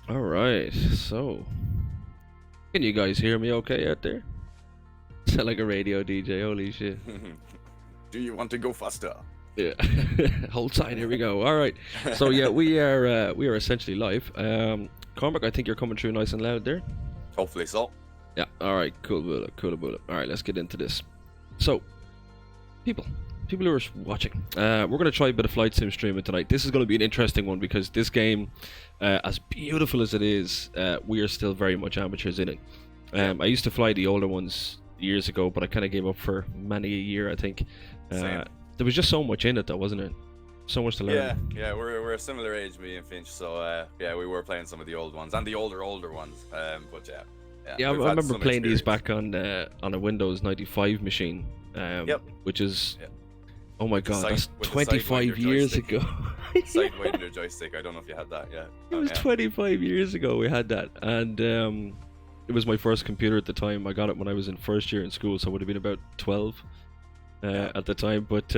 All right, so can you guys hear me okay out there? Sound like a radio DJ. Holy shit. Do you want to go faster? Yeah. Hold tight. Here we go. All right. So yeah, we are essentially live. Cormac, I think you're coming through nice and loud there. Hopefully so. Yeah. All right. Cool. Cool. All right. Let's get into this. So, people who are watching, we're going to try a bit of flight sim streaming tonight. This is going to be an interesting one because this game, as beautiful as it is, we are still very much amateurs in it. I used to fly the older ones years ago, but I kind of gave up for many a year, I think. There was just so much in it, though, wasn't it? So much to learn. Yeah, we're a similar age, me and Finch. So yeah, we were playing some of the old ones and the older ones. But yeah, I remember playing these back on a Windows 95 machine. Which is, oh my god, that's 25 years ago. Sidewinder joystick. I don't know if you had that. Yeah, it was 25 years ago we had that, and it was my first computer at the time. I got it when I was in first year in school, so I would have been about 12 at the time. But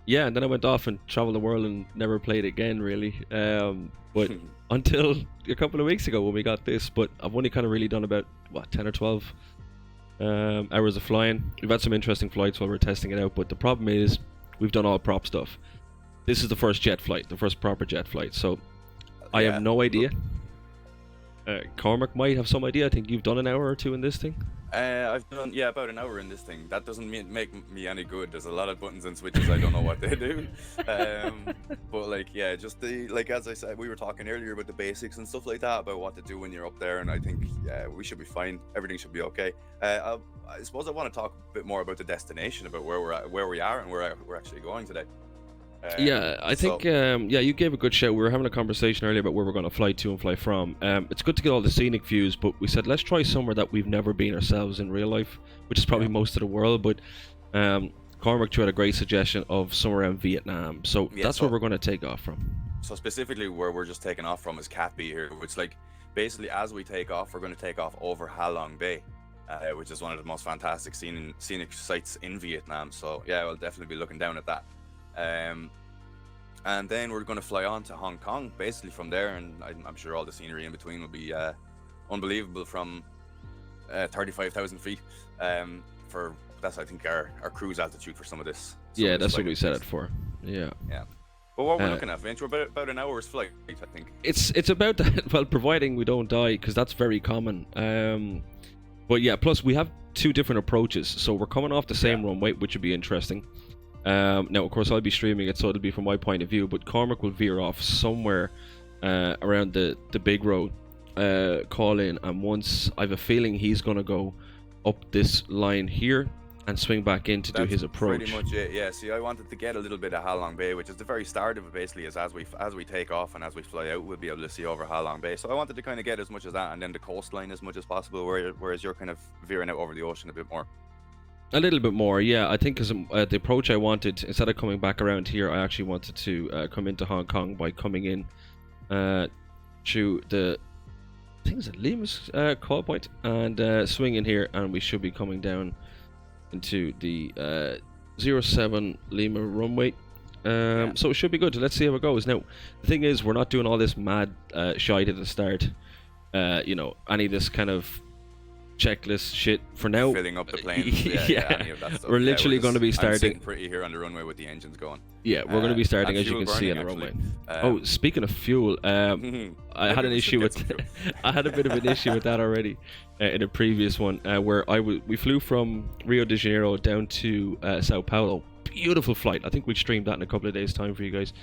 yeah, and then I went off and traveled the world and never played again, really. But until a couple of weeks ago when we got this, but I've only kind of really done about 10 or 12 hours of flying. We've had some interesting flights while we're testing it out, but the problem is we've done all prop stuff. This is the first jet flight, the first proper jet flight, so I have no idea. Cormac might have some idea. I think you've done an hour or two in this thing. I've done about an hour in this thing. That doesn't make me any good. There's a lot of buttons and switches. I don't know what they do. But just as I said, we were talking earlier about the basics and stuff like that, about what to do when you're up there, and I think we should be fine. Everything should be okay. I suppose I want to talk a bit more about the destination, about where we're at, where we are, and where we're actually going today. I think you gave a good shout. We were having a conversation earlier about where we're going to fly to and fly from. It's good to get all the scenic views, but we said let's try somewhere that we've never been ourselves in real life, which is probably most of the world. But Cormac had a great suggestion of somewhere around Vietnam, so that's where we're going to take off from. So specifically where we're just taking off from is Cat B here, which basically as we take off, we're going to take off over Ha Long Bay, which is one of the most fantastic scenic sites in Vietnam. So yeah, we'll definitely be looking down at that. And then we're going to fly on to Hong Kong, basically from there, and I'm sure all the scenery in between will be unbelievable from 35,000 feet. That's I think our cruise altitude for some of this. Yeah, that's what we set it for. Yeah. But what we're looking at, Vince, we're about an hour's flight, I think. It's about that. Well, providing we don't die, because that's very common. But yeah, plus we have two different approaches, so we're coming off the same runway, which would be interesting. Now, of course, I'll be streaming it, so it'll be from my point of view, but Cormac will veer off somewhere around the big road, call in, and once I have a feeling he's going to go up this line here and swing back in to do his approach. Pretty much it, yeah. See, I wanted to get a little bit of Ha Long Bay, which is the very start of it, basically, is as we take off and as we fly out, we'll be able to see over Ha Long Bay. So I wanted to kind of get as much as that, and then the coastline as much as possible, whereas you're kind of veering out over the ocean a bit more. A little bit more, yeah. I think because the approach I wanted, instead of coming back around here, I actually wanted to come into Hong Kong by coming in through the, I think it's Lima's call point, and swing in here, and we should be coming down into the 07 Lima runway. So it should be good. Let's see how it goes. Now, the thing is, we're not doing all this mad shite at the start. Any of this kind of checklist shit for now. Filling up the planes. Any of that stuff. We're literally going to be starting. I'm sitting pretty here on the runway with the engines going. Yeah, we're going to be starting, as you can see on the runway. Speaking of fuel, I had an issue with. I had a bit of an issue with that already in a previous one, where we flew from Rio de Janeiro down to Sao Paulo. Beautiful flight. I think we'll stream that in a couple of days' time for you guys.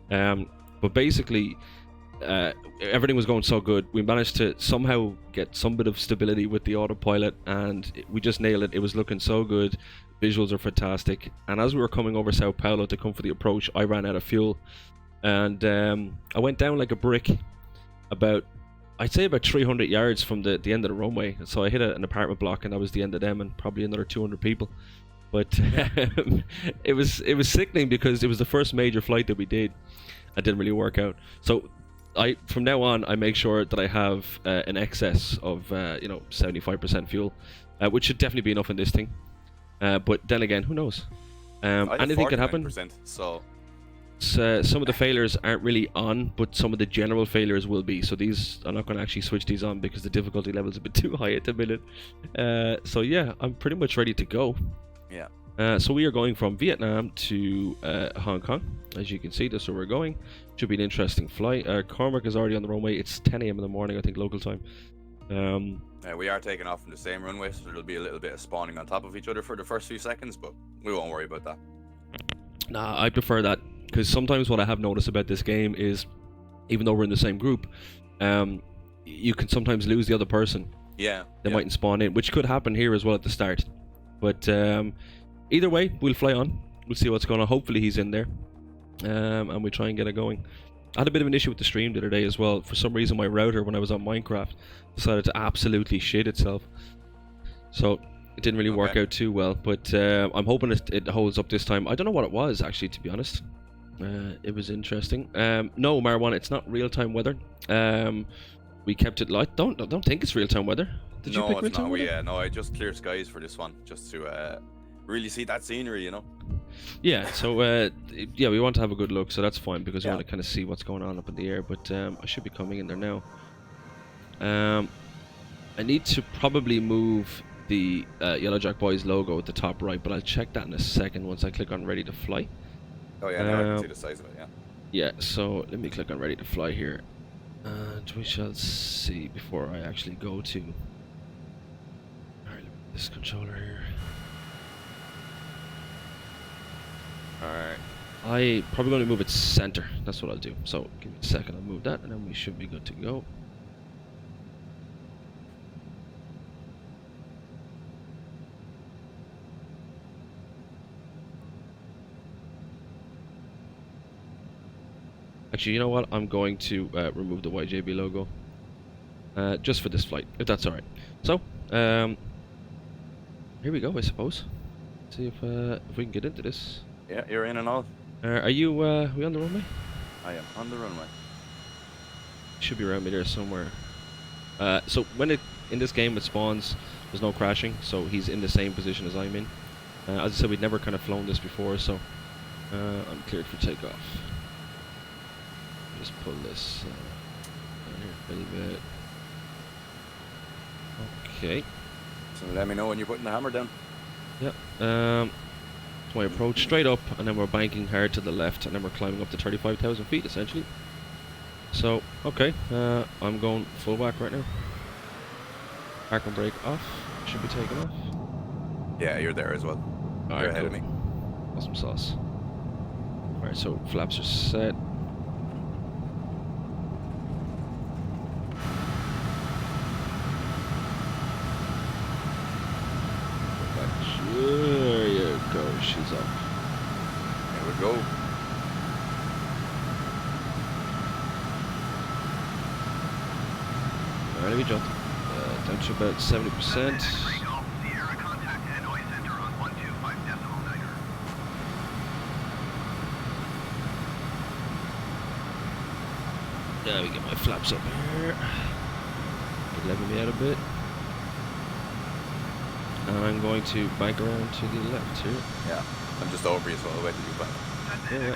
But basically, everything was going so good. We managed to somehow get some bit of stability with the autopilot, and we just nailed it. It was looking so good. Visuals are fantastic. And as we were coming over Sao Paulo to come for the approach, I ran out of fuel, and I went down like a brick I'd say about 300 yards from the end of the runway. So I hit an apartment block, and that was the end of them, and probably another 200 people. But it was sickening, because it was the first major flight that we did. It didn't really work out. So from now on, I make sure that I have an excess of 75% fuel, which should definitely be enough in this thing. But then again, who knows? Anything can happen. So some of the failures aren't really on, but some of the general failures will be. So these, I'm not going to actually switch these on because the difficulty level is a bit too high at the minute. So yeah, I'm pretty much ready to go. Yeah. So we are going from Vietnam to Hong Kong. As you can see, this is where we're going. Should be an interesting flight. Cormac is already on the runway. It's 10 a.m. in the morning, I think, local time. We are taking off from the same runway, so there'll be a little bit of spawning on top of each other for the first few seconds, but we won't worry about that. Nah, I prefer that, because sometimes what I have noticed about this game is, even though we're in the same group, you can sometimes lose the other person. Yeah. They mightn't spawn in, which could happen here as well at the start. But either way, we'll fly on. We'll see what's going on. Hopefully he's in there, and we try and get it going. I had a bit of an issue with the stream the other day as well. For some reason, my router, when I was on Minecraft, decided to absolutely shit itself. So it didn't really work out too well, but I'm hoping it holds up this time. I don't know what it was, actually, to be honest. It was interesting. No, Marwan, it's not real-time weather. We kept it light. Don't think it's real-time weather. Did you pick real-time weather? Yeah, no, I just clear skies for this one, just to really see that scenery, you know? Yeah, so yeah, we want to have a good look, so that's fine, because we want to kind of see what's going on up in the air, but I should be coming in there now. I need to probably move the Yellow Jack Boys logo at the top right, but I'll check that in a second once I click on ready to fly. Oh yeah, now I can see the size of it, yeah. Yeah, so let me click on ready to fly here, and we shall see before I actually go to... Alright, this controller here. Alright, I probably going to move it center. That's what I'll do. So give me a second, I'll move that, and then we should be good to go. Actually, you know what? I'm going to remove the YJB logo just for this flight, if that's alright. So, here we go, I suppose. See if we can get into this. Yeah, you're in and all. Are you we on the runway? I am on the runway. Should be around me there somewhere. So when in this game it spawns, there's no crashing, so he's in the same position as I'm in. As I said, we'd never kind of flown this before, so I'm cleared for takeoff. Just pull this down here a little bit. Okay. So let me know when you're putting the hammer down. Yep. So I approach straight up, and then we're banking hard to the left, and then we're climbing up to 35,000 feet essentially. So, okay, I'm going full whack right now. Park and brake off. Should be taking off. Yeah, you're there as well. All you're right, ahead of me. Awesome sauce. Alright, so flaps are set. There you go, she's up. There we go. Alright, let me jump. Down to about 70%. There we get my flaps up here. Level me out a bit. And I'm going to bank around to the left here. Yeah, I'm just over you, so I'll wait till you bank. Yeah.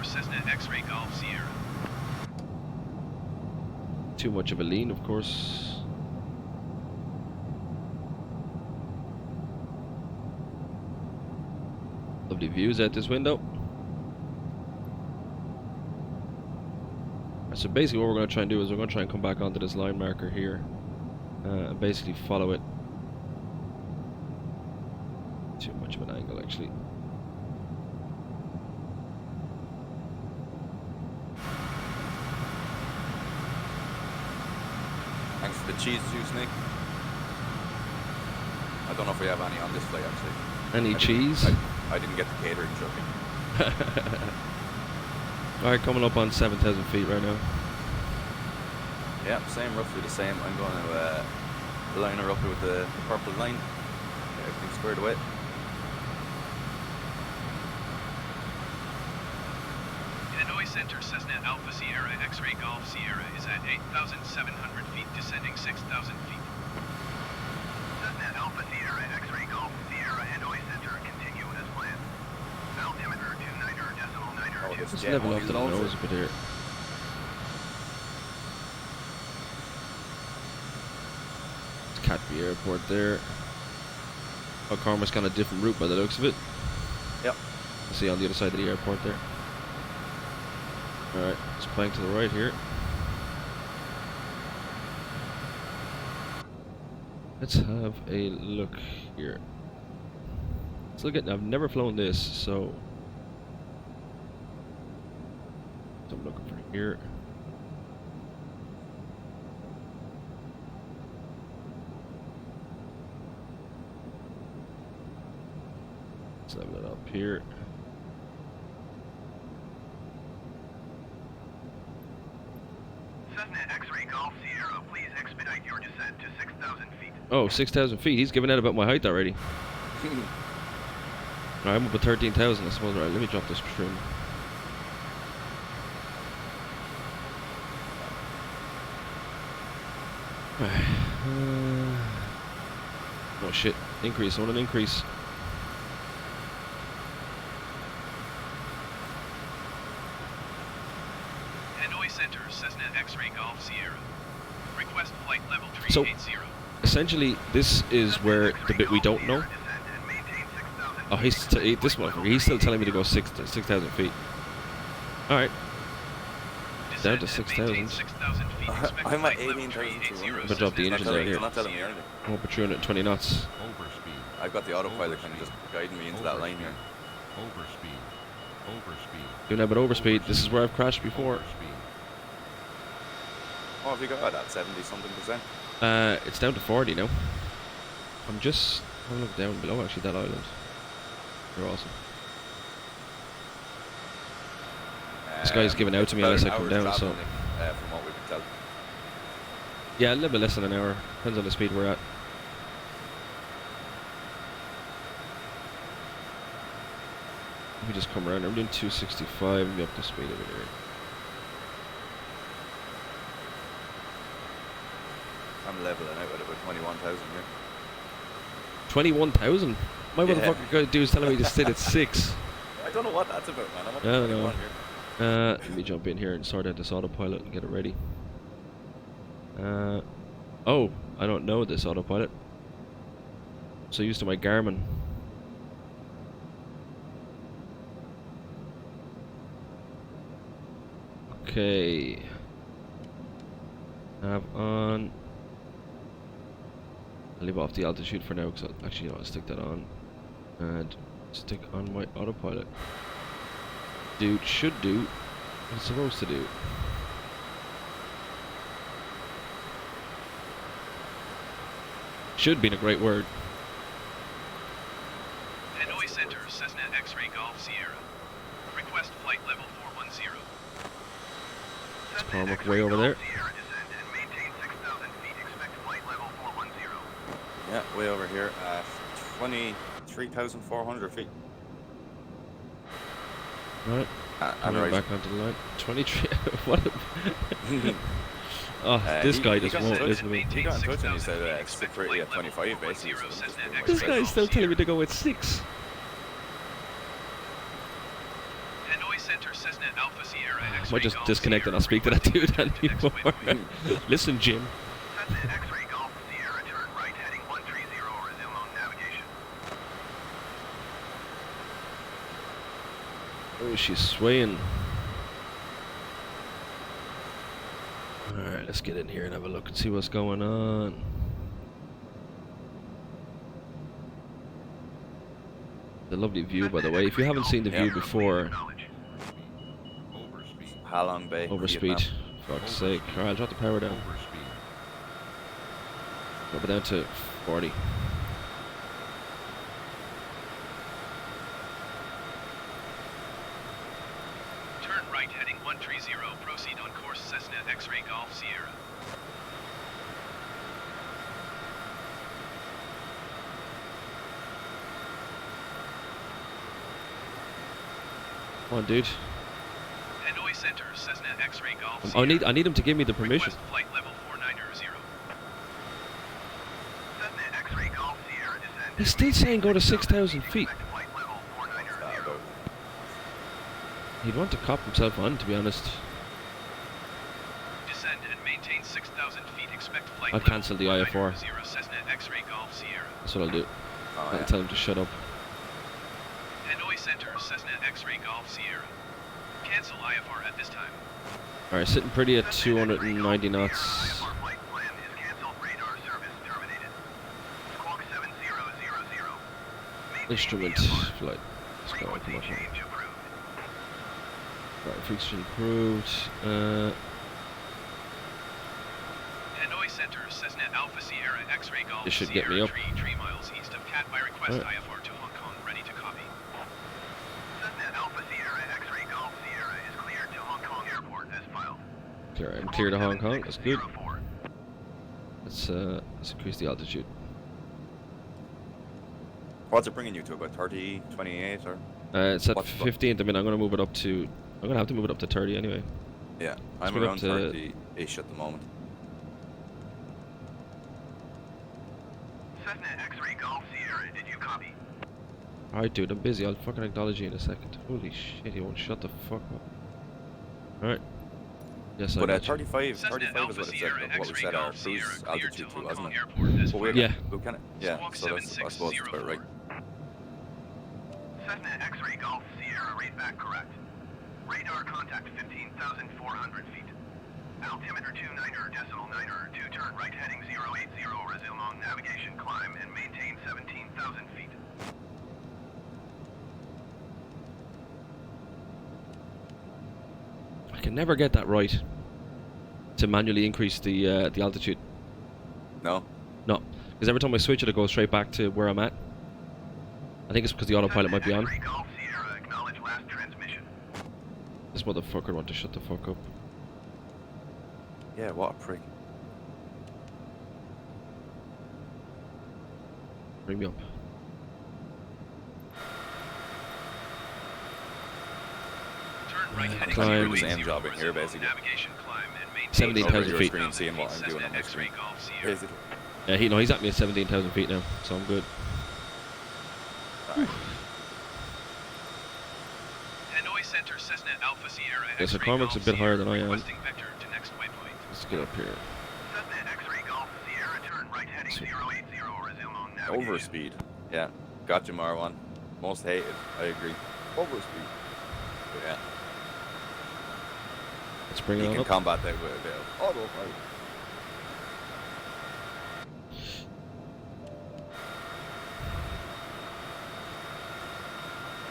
for Cessna X-Ray Golf Sierra. Too much of a lean, of course. Lovely views out this window. So basically what we're going to try and do is we're going to try and come back onto this line marker here and basically follow it. Too much of an angle actually. Thanks for the cheese juice, Nick. I don't know if we have any on this flight actually. Any cheese? I didn't get the catering truck. Alright, coming up on 7,000 feet right now. Yeah, same, roughly the same. I'm going to line her up with the purple line. Get everything squared away. Illinois Center, Cessna Alpha Sierra X-Ray Golf Sierra is at 8,700 feet, descending 6,000 feet. Let's level off the nose a bit here. It's Catby Airport there. Oh, Carmer's kind of different route by the looks of it. Yep. You see on the other side of the airport there. Alright, let's plank to the right here. Let's have a look here. Let's look at, I've never flown this, so I'm looking for here. Let's level it up here. Cessna X-ray Golf Sierra, please expedite your descent to 6,000 feet. Oh, 6,000 feet. He's giving out about my height already. Alright, I'm up at 13,000, I suppose. Alright, let me drop this trim. Oh shit, increase, I want an increase. Hanoi Center, Cessna X-ray Golf Sierra. Request flight level 380. So, essentially, this is where the bit we don't know. Oh, this motherfucker, he's still telling me to go 6,000 feet. Alright. Down to 6,000. I'm at 18,200. But drop the engine right here. It's not telling me anything. Oh, but 320 knots. I've got the autopilot kind of just guiding me into that line here. Doing that, but overspeed. This is where I've crashed before. Oh, have you got that 70-something%? It's down to 40 now. I'm just having a look down below actually that island. They're awesome. This guy's giving out to me unless I come down, so. From what we can tell. Yeah, a little bit less than an hour. Depends on the speed we're at. Let me just come around. I'm doing 265 and be up to speed over here. I'm leveling out at about 21,000 here. 21,000? My motherfucker guy dude's telling me to sit at 6. I don't know what that's about, man. I'm at I don't 21 know. here. Let me jump in here and sort out this autopilot and get it ready. Oh, I don't know this autopilot. So used to my Garmin. Okay. Have on. I'll leave off the altitude for now because actually I'll stick that on. And stick on my autopilot. Dude should do what it's supposed to do. Should be a great word. Hanoi Center, Cessna X-ray Golf Sierra. Request flight level 410. It's Cormac way over there. Sierra descend and maintain 6,000 feet. Expect flight level 410. Yeah, way over here at 23,400 feet. Right. And right. Back onto the line. 23. What? Oh, this guy just won't listen to me. He got in touch and he said expect pretty at 25 basically. This guy's still telling me to go at 6. Hanoi Center, Cessna Alpha Sierra I X-ray might just Golf disconnect and Sierra. I'll speak to that dude anymore. Listen, Jim. Cessna X-ray Golf Sierra, turn right heading 130, resume on navigation. Oh, she's swaying. Alright, let's get in here and have a look and see what's going on. The lovely view, by the way. If you haven't seen the view before, Halong Bay. overspeed. Fuck's sake. Alright, I'll drop the power down. Drop it down to 40. Turn right heading 130, proceed on course Cessna X-ray Golf Sierra. Come on, dude. Hanoi Center, Cessna X-ray Golf I Sierra. need him to give me the permission. Request flight level 490. Cessna X-ray Golf Sierra descend. He's still saying go to 6,000 feet. Expect flight level 490. He'd want to cop himself on, to be honest. Descend and maintain 6,000 feet. Expect flight I'll cancel the IFR. 0 Cessna X-ray Golf Sierra. That's what I'll do. Oh, I'll yeah. tell him to shut up. Hanoi Center, Cessna X-ray Golf Sierra. Cancel IFR at this time. Alright, sitting pretty at 290 knots. IFR flight plan is canceled. Radar service terminated. Squawk 7000. Instrument flight. Let's go. Frequency Come on. change approved. Right, frequency improved. Hanoi Center, Cessna Alpha Sierra X-ray Golf This should Sierra get me up. 3 miles east of Cat by request. Right. IFR to Hong Kong, ready to copy. Cessna Alpha Sierra X-ray Golf Sierra is cleared to Hong Kong Airport as filed. Okay, I'm clear to Hong Kong. That's good. 7604. Let's increase the altitude. What's it bringing you to? About 30, 28, or? It's at What's- 15th. I mean, I'm gonna move it up to. I'm gonna have to move it up to 30 anyway. Yeah, Let's I'm go up around to- 30-ish at the moment. Cessna X-ray Golf Sierra, did you copy? Alright, dude, I'm busy. I'll fucking acknowledge you in a second. Holy shit, he won't shut the fuck up. Alright. Yes, I But got you. 35 Cessna is Alpha what it said, Sierra what we X-ray set our Golf Sierra cruise cleared altitude to to, Hong wasn't Kong it? Airport as But we, Yeah. we kinda, yeah, Squawk so that's, I suppose it's about right. Cessna X-ray Golf Sierra, rate back correct. Radar contact 15,400 feet. Altimeter 29.9er, 2 turn right heading 080, resume on navigation climb and maintain 17,000 feet. I can never get that right. To manually increase the altitude. No? No, because every time I switch it, it goes straight back to where I'm at. I think it's because the autopilot might be on. X-ray Golf Sierra, acknowledge last transmission. This motherfucker want to shut the fuck up. Yeah, what a prick. Bring me up. Turn right heading climb. 080, Same job in here, resume on basically. navigation climb and maintain 17,000 feet. 17,000 Seeing what I'm doing on Cessna my X-ray screen. Golf Sierra. Basically. Yeah, he's at me at 17,000 feet now, so I'm good. Alright. Hanoi Center, Cessna Alpha Sierra Yeah, so X-ray Cormac's a Golf bit higher Sierra, than I am. requesting vector to next waypoint. Let's get up here. Cessna X-ray Golf Sierra, turn right heading Sweet. 080, resume on navigation. Overspeed. Yeah. Gotcha, Marwan. Most hated. I agree. Overspeed. But yeah. Let's bring it You on can up. combat that with a bit of autopilot.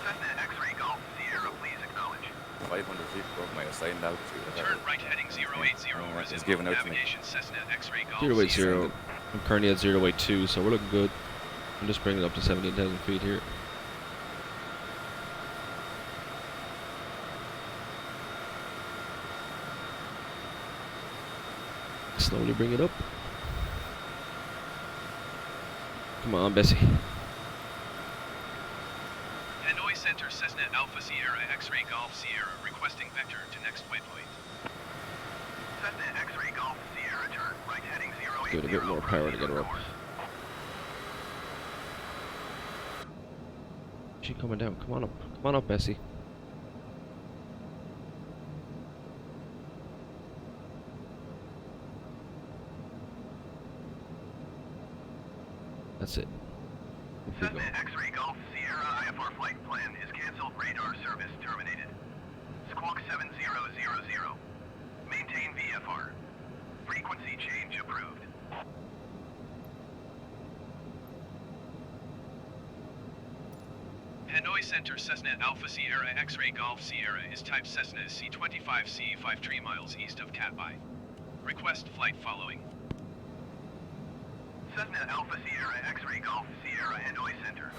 Cessna X-ray Golf Sierra, please acknowledge. 500 feet above my assigned altitude. Turn right heading 080, It's resume given on out to me. navigation. Cessna X-ray Golf 080. Sierra. I'm currently at 082, so we're looking good. I'm just bringing it up to 17,000 feet here. Slowly bring it up. Come on, Bessie. Hanoi Center, Cessna Alpha Sierra X-ray Golf Sierra, requesting vector to next waypoint. Cessna X-ray Golf Sierra, turn right heading 080. Give it a bit more power to get her up. course. She coming down. Come on up. Come on up, Bessie. That's it. Here we go. Cessna X-ray Golf Sierra IFR flight plan is canceled. Radar service terminated. Squawk 7000. Maintain VFR. Frequency change approved. Hanoi Center, Cessna Alpha Sierra X-ray Golf Sierra is type Cessna C25C 53 miles east of Catby. Request flight following. Cessna Alpha Sierra X-ray Golf Sierra Hanoi Center.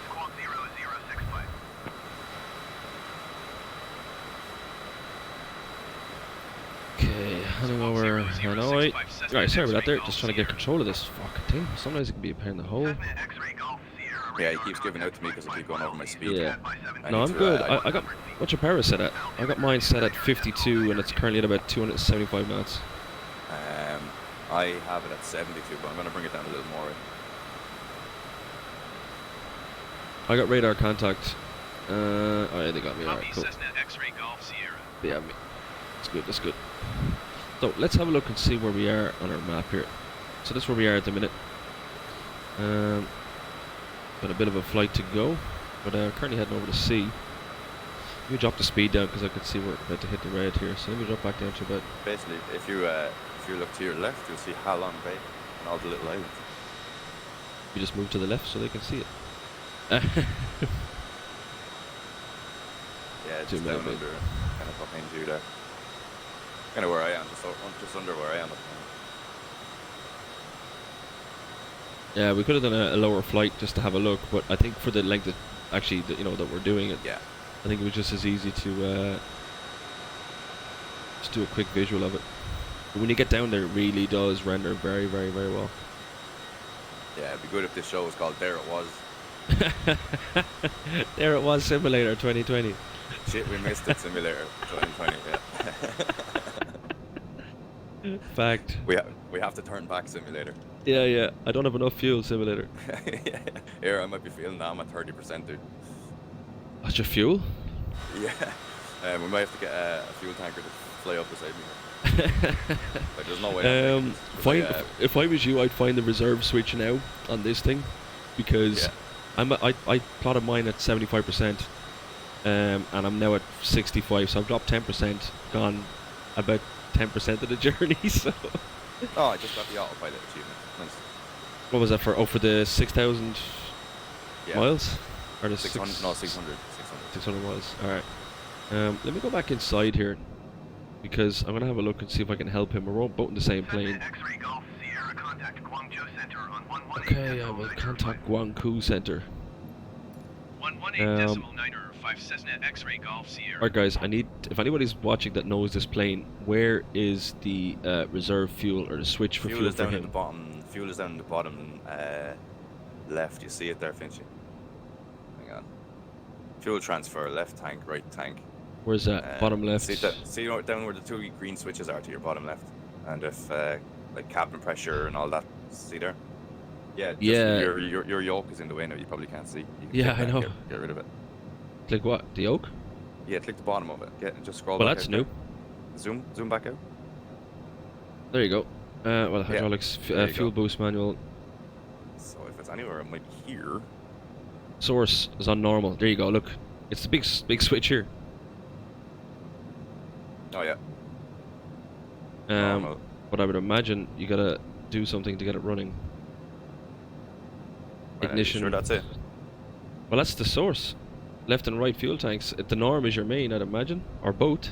Squawk 0065. Okay, heading over Hanoi. Right, sorry about that there. Just trying to get control of this fucking thing. Sometimes it can be a pain in the hole. Cessna X-ray Golf Sierra. Yeah, he keeps giving out to me because I keep going over my speed. Yeah. I No, need I'm to, good. I- I got what's your power set at? I got mine set at 52, and it's currently at about 275 knots. I have it at 72, but I'm going to bring it down a little more. I got radar contact. Oh yeah, they got me. Alright, Copy, cool. Cessna X-ray Yeah, that's good, that's good. So let's have a look and see where we are on our map here. So that's where we are at the minute. Got a bit of a flight to go, but currently heading over to sea. Let me drop the speed down because I could see we're about to hit the red here. So let me drop back down to about. Basically, if you look to your left, you'll see Halon Bay and all the little islands. You just move to the left so they can see it. Yeah, just down under, kind of behind you there. Kind of where I am, just under where I am at the moment. Yeah, we could have done a lower flight just to have a look, but I think for the length that actually that we're doing it, yeah, I think it was just as easy to just do a quick visual of it. But when you get down there, it really does render very, very, very well. Yeah, it'd be good if this show was called There It Was. There it was, Simulator 2020. Shit, we missed it, Simulator 2020. Yeah. Fact. We have to turn back, Simulator. Yeah. I don't have enough fuel, Simulator. Yeah. Here, I might be feeling that I'm at 30%, dude. That's your fuel? Yeah. We might have to get a fuel tanker to fly up beside me. Like, there's no way. If I was you, I'd find the reserve switch now on this thing, because I plotted mine at 75%, and I'm now at 65, so I've dropped 10%, gone about 10% of the journey. So. Oh, I just got the autopilot achievement. Nice. What was that for? Oh, for the 6,000 miles, or the 600? No, 600. 600 miles. All right. Let me go back inside here, because I'm gonna have a look and see if I can help him. We're all both in the same plane. Okay, I will contact Guangzhou Center. 118.9 Cessna X-ray Golf Sierra. Alright guys, I need, if anybody's watching that knows this plane, where is the reserve fuel or the switch for fuel is down for in him? the bottom. Fuel is down in the bottom left. You see it there, Finchy? Hang on. Fuel transfer, left tank, right tank. Where's that? Bottom left? See down where the two green switches are to your bottom left? And if, like cabin pressure and all that, see there? Yeah, your yoke is in the way now, you probably can't see. Yeah, I know. Get rid of it. Click what? The yoke? Yeah, click the bottom of it. Just scroll well, back that's out new. There. Zoom back out. There you go. Well, hydraulics, fuel boost manual. So if it's anywhere, it might be here. Source is on normal. There you go, look. It's the big switch here. Oh, yeah. But I would imagine you gotta do something to get it running. Ignition. Sure, that's it. Well, that's the source. Left and right fuel tanks. The norm is your main, I'd imagine, or both.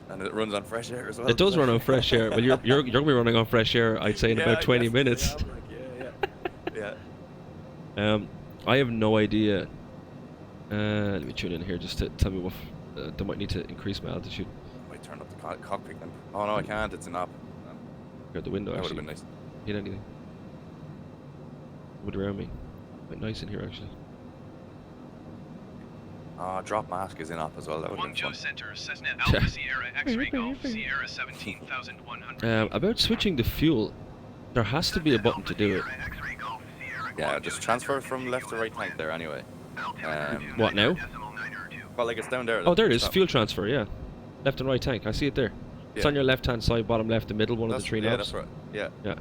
And it runs on fresh air as well. It does run on fresh air. Well, you're gonna be running on fresh air, I'd say, in about 20 minutes. Yeah. I have no idea. Let me tune in here just to tell me what. They might need to increase my altitude. I might turn up the cockpit then. Oh no, I can't. It's an up. Out the window. That would actually. have been nice. Hit anything? Would around me. Quite nice in here actually. Drop mask is in up as well. That would have been fun. Guangzhou Center, Cessna Alpha Sierra X-ray Golf Sierra 17,100. About switching the fuel, there has to be a button to do it. Yeah, just transfer from left to right tank there anyway. What now? Well, like it's down there. Oh, there it is. Fuel transfer, yeah. Left and right tank. I see it there. It's on your left-hand side, bottom left, the middle one of the three knobs. Yeah, that's right. Yeah.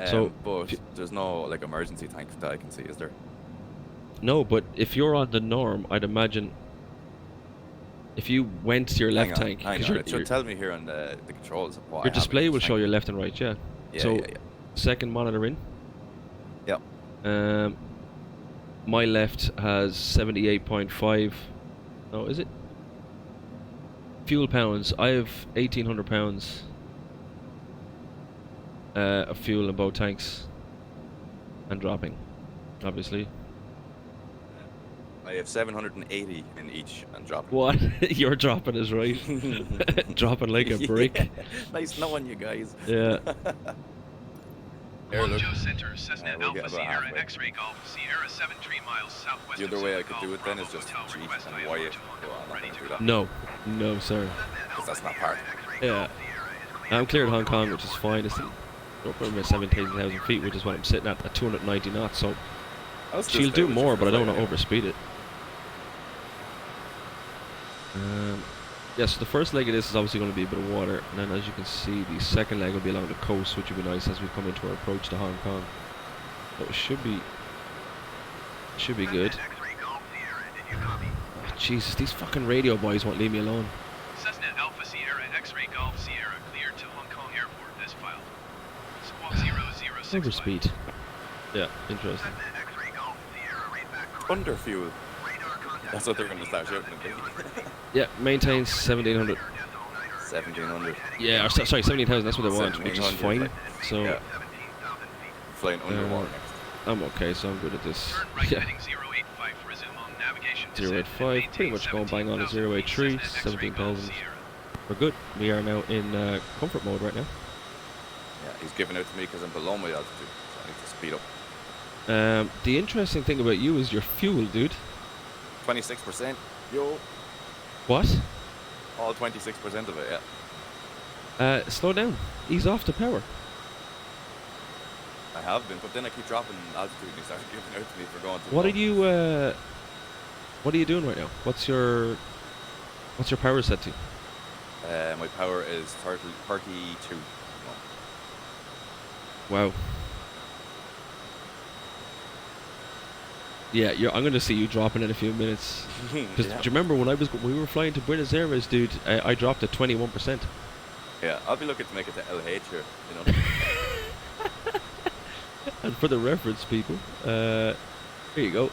So, but there's no like emergency tank that I can see, is there? No, but if you're on the norm, I'd imagine if you went to your left tank, hang on. It should tell me here on the controls. What your display will show your left and right, yeah. So, second monitor in. Yeah. My left has 78.5. Oh, is it? Fuel pounds. I have 1,800 pounds of fuel in both tanks, and dropping, obviously. I have 780 in each and dropping. What? You're dropping is right. Dropping like a brick. Yeah. Nice knowing you guys. Yeah. Guangzhou Center, Cessna Alpha Sierra X-ray Golf Sierra 73 miles southwest. The other way I could do it then is just G and Y it. No, sir. Because that's not part. Yeah. I'm cleared Hong Kong, which is fine. It's up over 17,000 feet, which is what I'm sitting at 290 knots. So she'll do more, but I don't want to overspeed it. Yeah, so the first leg of this is obviously going to be a bit of water, and then as you can see, the second leg will be along the coast, which will be nice as we come into our approach to Hong Kong. So it should be good. Oh, Jesus, these fucking radio boys won't leave me alone. Cessna Alpha Sierra X-Ray Golf Sierra cleared to Hong Kong Airport as filed. Squawk 006. Over speed. Yeah, interesting. Under fuel. That's what they're going to start shouting at me. Yeah, maintains 1700. 1700. Yeah, or, sorry, 17,000. That's what they want, which is fine. Like, So yeah. Flying underwater next. I'm okay, so I'm good at this. Yeah. 085, pretty much going bang on a 083, 17,000. We're good. We are now in comfort mode right now. Yeah, he's giving out to me because I'm below my altitude, so I need to speed up. The interesting thing about you is your fuel, dude. 26%. Yo. What? All 26% of it, yeah. Slow down. Ease off the power. I have been, but then I keep dropping altitude and he started giving out to me for going too What low. are you what are you doing right now? What's your power set to? My power is 32. Wow. Yeah, I'm going to see you dropping in a few minutes. Because Yeah. do you remember when we were flying to Buenos Aires, dude? I dropped at 21%. Yeah, I'll be looking to make it to LH here, you know. And for the reference, people, here you go.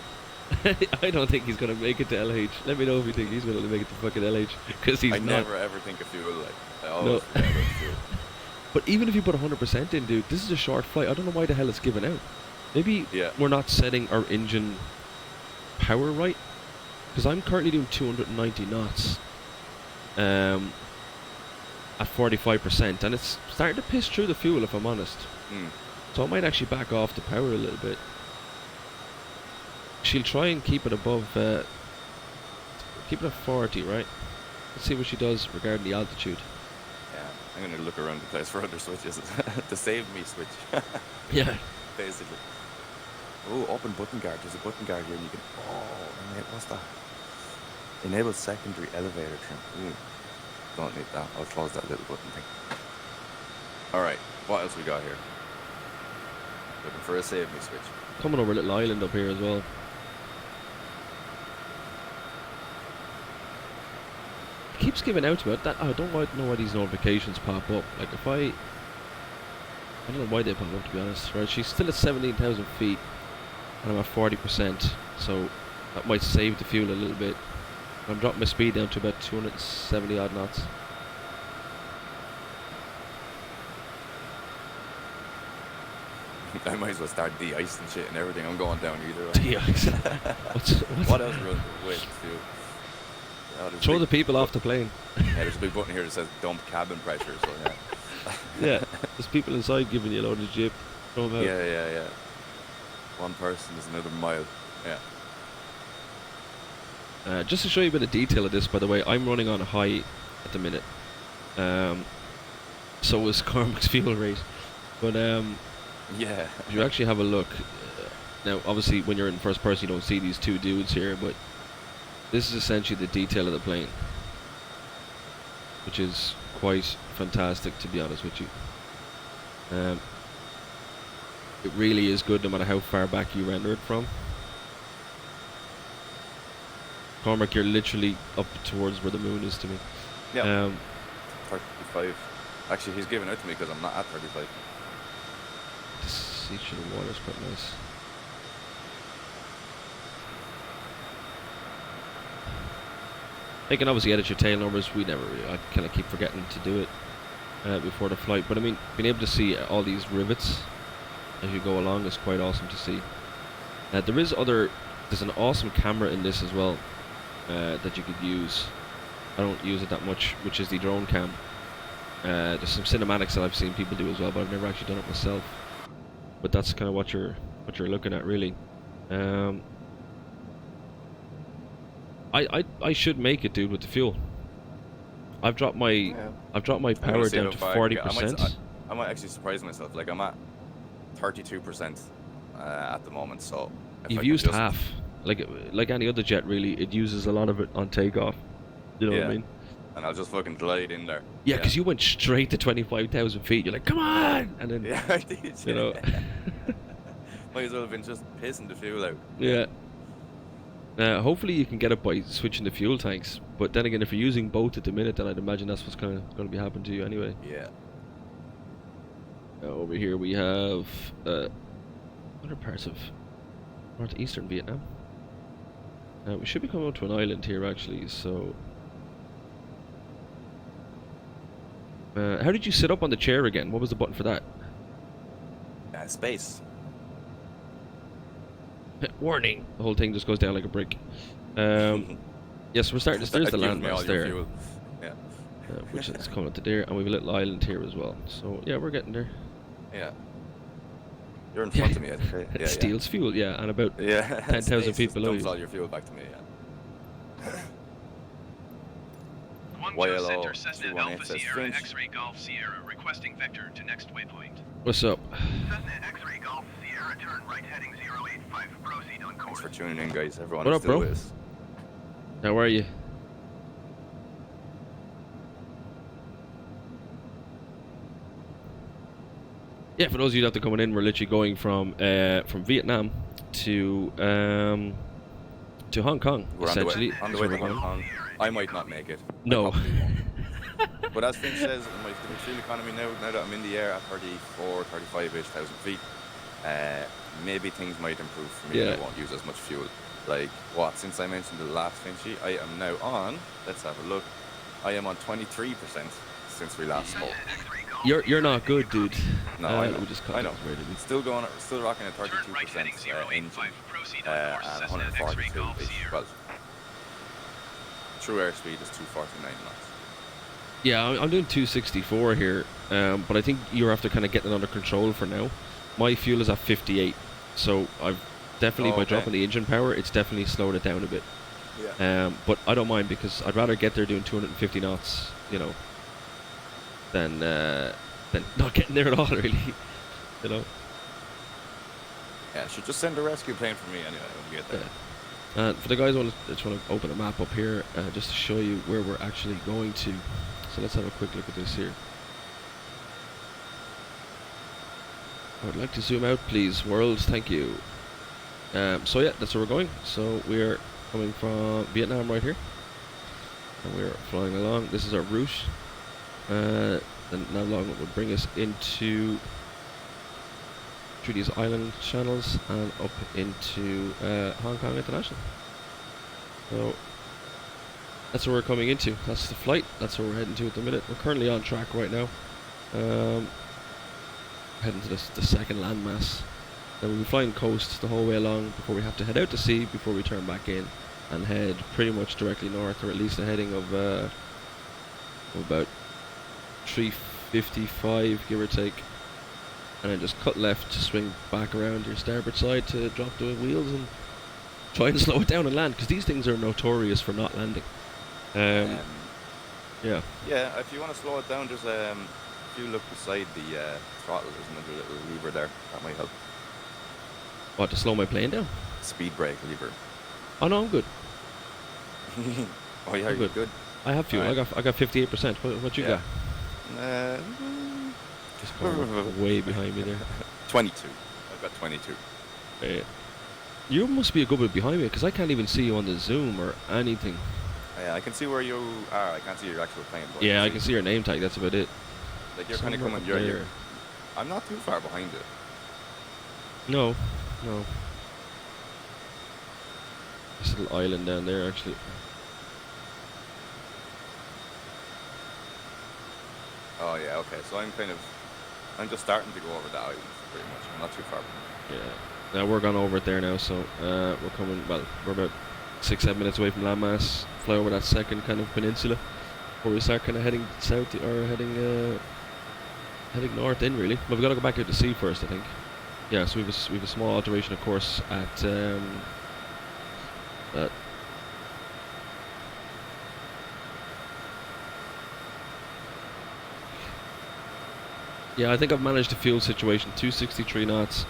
I don't think he's going to make it to LH. Let me know if you think he's going to make it to fucking LH. Because he's I not. never ever think of fuel, like, I always forget about fuel. But even if you put 100% in, dude, this is a short flight. I don't know why the hell it's given out. Maybe we're not setting our engine power right. Because I'm currently doing 290 knots at 45%. And it's starting to piss through the fuel, if I'm honest. So I might actually back off the power a little bit. She'll try and keep it above, keep it at 40, right? Let's see what she does regarding the altitude. Yeah, I'm going to look around the place for other switches. The save me switch. Yeah. Basically. Oh, open button guard. There's a button guard here and you can... Oh, what's that? Enable secondary elevator trim. Don't need that. I'll close that little button thing. Alright, what else we got here? Looking for a save me switch. Coming over a little island up here as well. It keeps giving out to me. I don't know why these notifications pop up. Like if I don't know why they pop up, to be honest. Right, she's still at 17,000 feet and I'm at 40%, so that might save the fuel a little bit. I'm dropping my speed down to about 270 odd knots. I might as well start de-icing shit and everything. I'm going down either way. De-ice. What else runs with fuel? Throw the people off the plane. Yeah, there's a big button here that says dump cabin pressure, so yeah. Yeah, there's people inside giving you a load of jib. Throw them out. Yeah. One person is another mile. Yeah. Just to show you a bit of detail of this, by the way, I'm running on a high at the minute. So is Cormac's fuel rate. But yeah. if you actually have a look, now obviously when you're in first person you don't see these two dudes here, but this is essentially the detail of the plane, which is quite fantastic, to be honest with you. It really is good no matter how far back you render it from. Cormac, you're literally up towards where the moon is to me. Yeah. 35. Actually, he's giving out to me because I'm not at 35. This seach of the water is quite nice. You can obviously edit your tail numbers. I kind of keep forgetting to do it before the flight. But I mean, being able to see all these rivets as you go along is quite awesome to see. There's an awesome camera in this as well that you could use. I don't use it that much, which is the drone cam. There's some cinematics that I've seen people do as well, but I've never actually done it myself. But that's kind of what you're looking at, really. I should make it, dude, with the fuel. I've dropped my power down to 40%. I might actually surprise myself. Like I'm at 32% at the moment, so you've used half. Like any other jet, really, it uses a lot of it on takeoff. You know what I mean? and I'll just fucking glide in there. Yeah, because you went straight to 25,000 feet. You're like, come on! And then, Yeah, I did. you know. Might as well have been just pissing the fuel out. Yeah. Hopefully you can get it by switching the fuel tanks. But then again, if you're using both at the minute, then I'd imagine that's what's kind of going to be happening to you anyway. Yeah. Over here we have other parts of northeastern Vietnam. We should be coming up to an island here actually, so... how did you sit up on the chair again? What was the button for that? Space. Warning! The whole thing just goes down like a brick. Yes, we're starting to... There's the landmass there. Yeah. Which is coming to there, and we have a little island here as well. So, yeah, we're getting there. Yeah. You're in front of me, I'd say. It steals fuel, yeah, and about 10,000 feet below you. Dumps all your fuel back to me, yeah. YLO Center, Cessna Alpha Sierra X-Ray Golf Sierra, requesting vector to next waypoint. What's up? Cessna X-Ray Golf Sierra, turn right heading 085, proceed on course. Thanks for tuning in, guys. Everyone What is up, still bro? with us. How are you? Yeah, for those of you that are coming in, we're literally going from Vietnam to Hong Kong, We're essentially. on the way to Hong Kong. I might not make it. No. I probably won't. But as Finch says, my fuel economy now that I'm in the air at 34, 35-ish thousand feet, maybe things might improve for me. Yeah. I won't use as much fuel. Like what? Since I mentioned the last Finchy, I am now on. Let's have a look. I am on 23% since we last spoke. You're not good, dude. No, I know. We just I know. Still going, still rocking at 32% engine and 142 well. True airspeed is 249 knots. Yeah, I'm doing 264 here, but I think you're after kind of getting it under control for now. My fuel is at 58, so I've definitely by dropping the engine power, it's definitely slowed it down a bit. Yeah. But I don't mind because I'd rather get there doing 250 knots, you know, than not getting there at all, really. You know. Yeah, should just send a rescue plane for me anyway when we get there. Yeah. For the guys, I just want to open a map up here just to show you where we're actually going to. So let's have a quick look at this here. I would like to zoom out, please, worlds. Thank you. So yeah, that's where we're going. So we're coming from Vietnam right here, and we're flying along. This is our route. And now long it would bring us into through these island channels and up into Hong Kong International. So that's where we're coming into. That's the flight. That's where we're heading to at the minute. We're currently on track right now. Heading to the second landmass. Then we'll be flying coast the whole way along before we have to head out to sea before we turn back in and head pretty much directly north, or at least a heading of about 355, give or take, and then just cut left to swing back around your starboard side to drop the wheels and try and slow it down and land, because these things are notorious for not landing. Yeah. Yeah, if you want to slow it down, just if you look beside the throttle, there's another little lever there. That might help. What, to slow my plane down? Speed brake lever. Oh no, I'm good. Oh yeah, you're good. I have fuel. Right. I got 58%. What you got? Just going way behind me there. 22. I've got 22. You must be a good bit behind me because I can't even see you on the Zoom or anything. Yeah, I can see where you are. I can't see your actual plane. Yeah, I can see your name tag. That's about it. Like you're kind of coming. I'm not too far behind it. No. This little island down there, actually. Oh yeah, okay. So I'm just starting to go over the island pretty much. I'm not too far behind. Yeah. Now we're gone over it there now, so we're coming. Well, we're about 6-7 minutes away from landmass. Fly over that second kind of peninsula, where we start kind of heading south or heading north in really. But we got to go back out to sea first, I think. Yeah. So we have a small alteration, of course, at yeah, I think I've managed the fuel situation. 263 knots,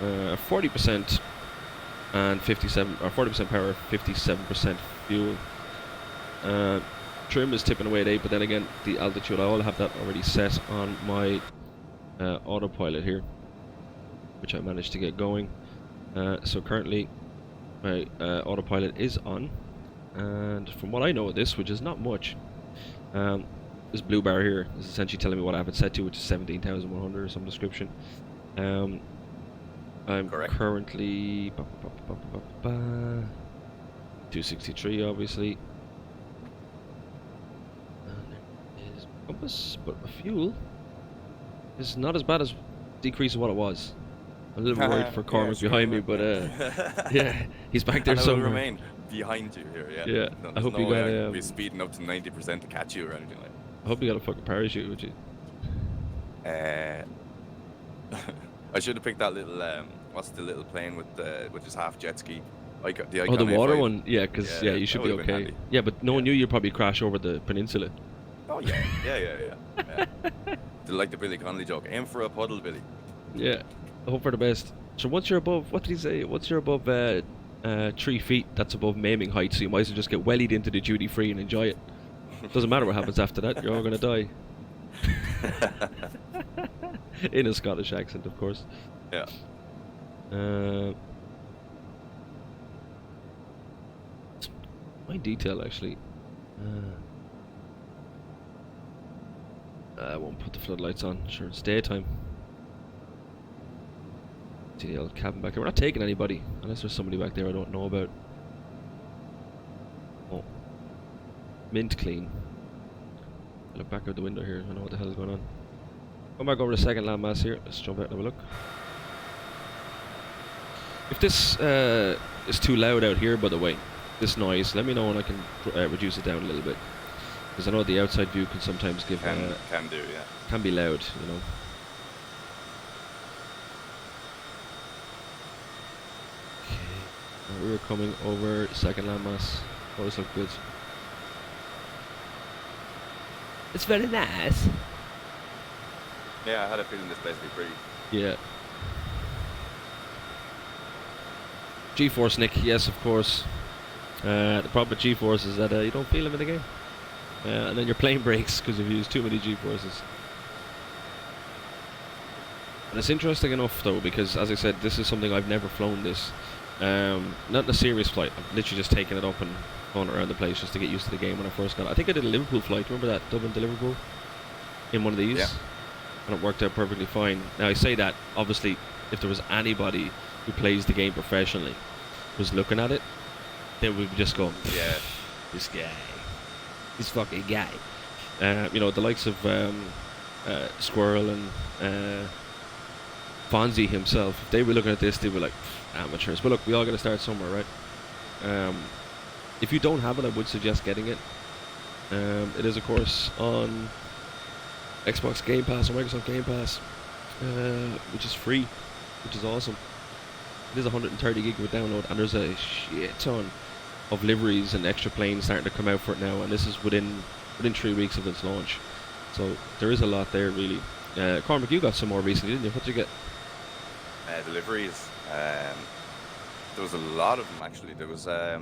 40% and 57, or 40% power, 57% fuel. trim is tipping away at 8, but then again, the altitude, I all have that already set on my autopilot here, which I managed to get going. So currently, my autopilot is on, and from what I know of this, which is not much, this blue bar here is essentially telling me what I have it set to, which is 17,100 or some description. I'm Correct. currently 263, obviously. And there is compass, but the fuel is not as bad as decrease of what it was. I'm a little worried for Cormac behind me, but yeah, he's back there somewhere. Remain behind you here. Yeah. Yeah. No, I hope no you way got. I could be speeding up to 90% to catch you or anything like I hope you got a fucking parachute with you. that. I should have picked that little what's the little plane with the which is half jet ski. Oh, the water A5. one. Yeah, because yeah, you should be okay. handy. Yeah, but no one knew you'd probably crash over the peninsula. Oh yeah. Like the Billy Connolly joke. Aim for a puddle, Billy. Yeah, I hope for the best. So once you're above, what did he say? Once you're above 3 feet, that's above maiming height. So you might as well just get wellied into the duty free and enjoy it. Doesn't matter what happens after that. You're all gonna die. In a Scottish accent, of course. Yeah. My detail actually. I won't put the floodlights on. Sure, it's daytime. See the old cabin back there. We're not taking anybody unless there's somebody back there I don't know about. Oh, mint clean. I look back out the window here. I know what the hell is going on. Come back over the second landmass here. Let's jump out and have a look. If this is too loud out here, by the way, this noise, let me know and I can reduce it down a little bit. Because I know the outside view can sometimes give can do, yeah. Can be loud, you know. Okay, we were coming over second landmass. Oh, this looked good. It's very nice. Yeah, I had a feeling this place would be pretty. Yeah. G-Force, Nick. Yes, of course. The problem with G-Force is that you don't feel them in the game. And then your plane breaks because you've used too many G-Forces. And it's interesting enough, though, because, as I said, this is something I've never flown this. Not in a serious flight. I've literally just taken it up and gone around the place just to get used to the game when I first got it. I think I did a Liverpool flight. Remember that? Dublin to Liverpool? In one of these? Yeah. And it worked out perfectly fine. Now, I say that, obviously, if there was anybody who plays the game professionally was looking at it, they would just go, yeah, this guy. This fucking guy. You know, the likes of Squirrel and Fonzie himself, if they were looking at this, they were like, amateurs. But look, we all got to start somewhere, right? If you don't have it, I would suggest getting it. It is, of course, on Xbox Game Pass or Microsoft Game Pass, which is free, which is awesome. It is 130 gig of download, and there's a shit ton of liveries and extra planes starting to come out for it now, and this is within 3 weeks of its launch. So there is a lot there, really. Cormac, you got some more recently, didn't you? What did you get? Deliveries. There was a lot of them actually. There was I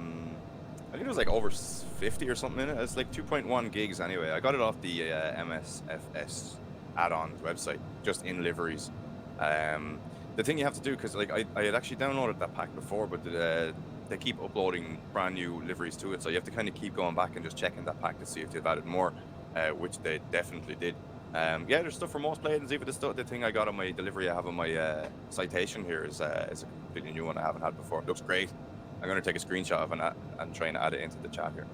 think it was like over 50 or something in it. It's like 2.1 gigs anyway. I got it off the MSFS add-ons website, just in liveries. The thing you have to do, because like I had actually downloaded that pack before, but they keep uploading brand new liveries to it, so you have to kind of keep going back and just checking that pack to see if they've added more, which they definitely did. Yeah, there's stuff for most planes. Even the thing I got on my delivery, I have on my citation here is a completely new one I haven't had before. It looks great. I'm going to take a screenshot of it and try and add it into the chat here.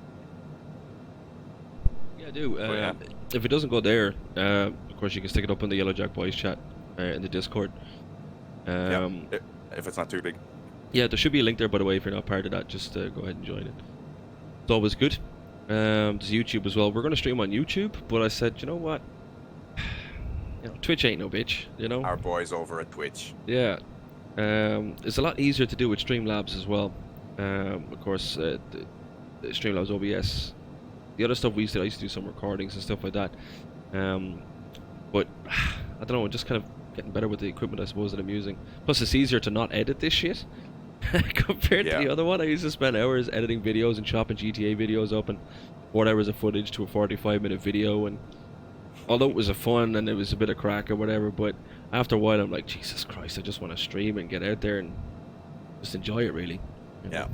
Yeah, I do. Yeah. If it doesn't go there, of course you can stick it up in the Yellow Jack Boys chat in the Discord. Yeah, if it's not too big. Yeah, there should be a link there, by the way, if you're not part of that. Just go ahead and join it. It's always good. There's YouTube as well. We're going to stream on YouTube, but I said, you know what? You know, Twitch ain't no bitch, you know? Our boys over at Twitch. Yeah. It's a lot easier to do with Streamlabs as well. Of course, the Streamlabs OBS. The other stuff I used to do some recordings and stuff like that. But I don't know, just kind of getting better with the equipment, I suppose, that I'm using. Plus, it's easier to not edit this shit. compared to the other one. I used to spend hours editing videos and chopping GTA videos up and 4 hours of footage to a 45-minute video, and although it was a fun and it was a bit of crack or whatever, but after a while I'm like, Jesus Christ, I just want to stream and get out there and just enjoy it, really. You know?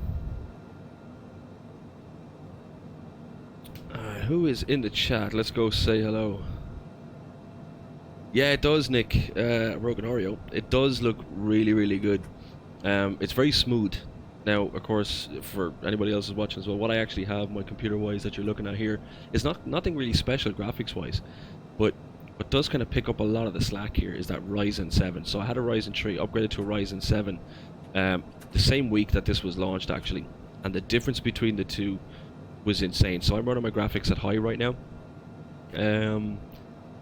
Who is in the chat? Let's go say hello. Yeah, it does, Nick. Rogan Oreo. It does look really, really good. It's very smooth. Now, of course, for anybody else who's watching as well, what I actually have, my computer-wise, that you're looking at here, is nothing really special graphics-wise, but what does kind of pick up a lot of the slack here is that Ryzen 7. So I had a Ryzen 3, upgraded to a Ryzen 7, the same week that this was launched, actually, and the difference between the two was insane. So I'm running my graphics at high right now.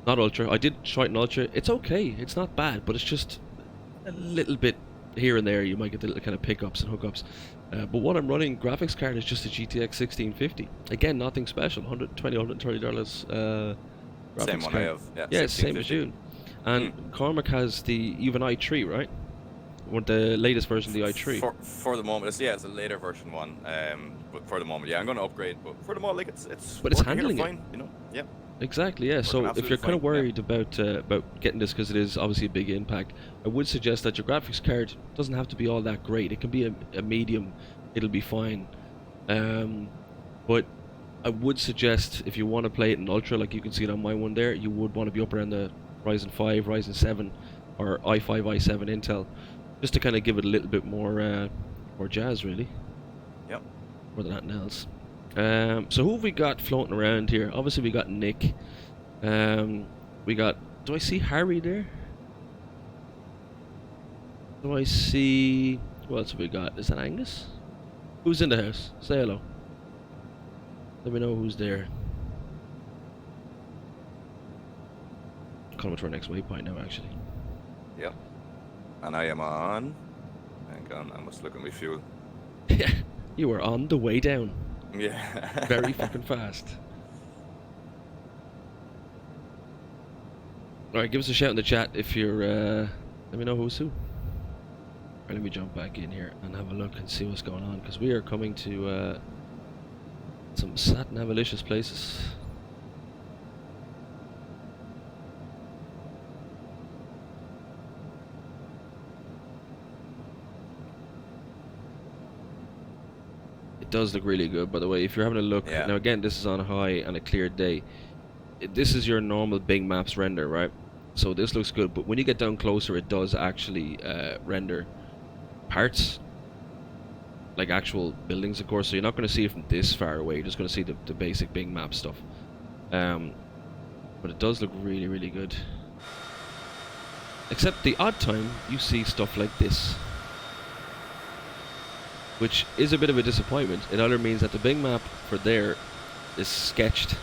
Not ultra. I did try it in ultra. It's okay. It's not bad, but it's just a little bit here and there. You might get the little kind of pickups and hookups. But what I'm running graphics card is just a GTX 1650. Again, nothing special. $120, $130. Same one I have. Yeah, same as you. And Cormac has you've an i3, right? Or the latest version of the i3. For the moment, it's a later version one. But for the moment, I'm going to upgrade. But for the moment, like it's handling fine, you know. Yeah. Exactly, yeah. So if you're kind of worried about getting this, because it is obviously a big impact, I would suggest that your graphics card doesn't have to be all that great. It can be a medium. It'll be fine. But I would suggest, if you want to play it in ultra, like you can see it on my one there, you would want to be up around the Ryzen 5, Ryzen 7, or i5, i7 Intel, just to kind of give it a little bit more jazz, really. Yep. More than anything else. So who have we got floating around here? Obviously we got Nick. We got... Do I see Harry there? Do I see... What else have we got? Is that Angus? Who's in the house? Say hello. Let me know who's there. Coming to our next waypoint now, actually. Yep. And I am on... Hang on, I must look at my fuel. Yeah, you are on the way down. Yeah. Very fucking fast. Alright, give us a shout in the chat if you're, let me know who's who. Alright, let me jump back in here and have a look and see what's going on, because we are coming to, some sat-navalicious places. It does look really good, by the way. If you're having a look, now again, this is on high and a clear day. This is your normal Bing Maps render, right? So this looks good, but when you get down closer, it does actually render parts, like actual buildings, of course. So you're not going to see it from this far away. You're just going to see the basic Bing Map stuff. But it does look really, really good. Except the odd time you see stuff like this, which is a bit of a disappointment. It either means that the Bing Map for there is sketched.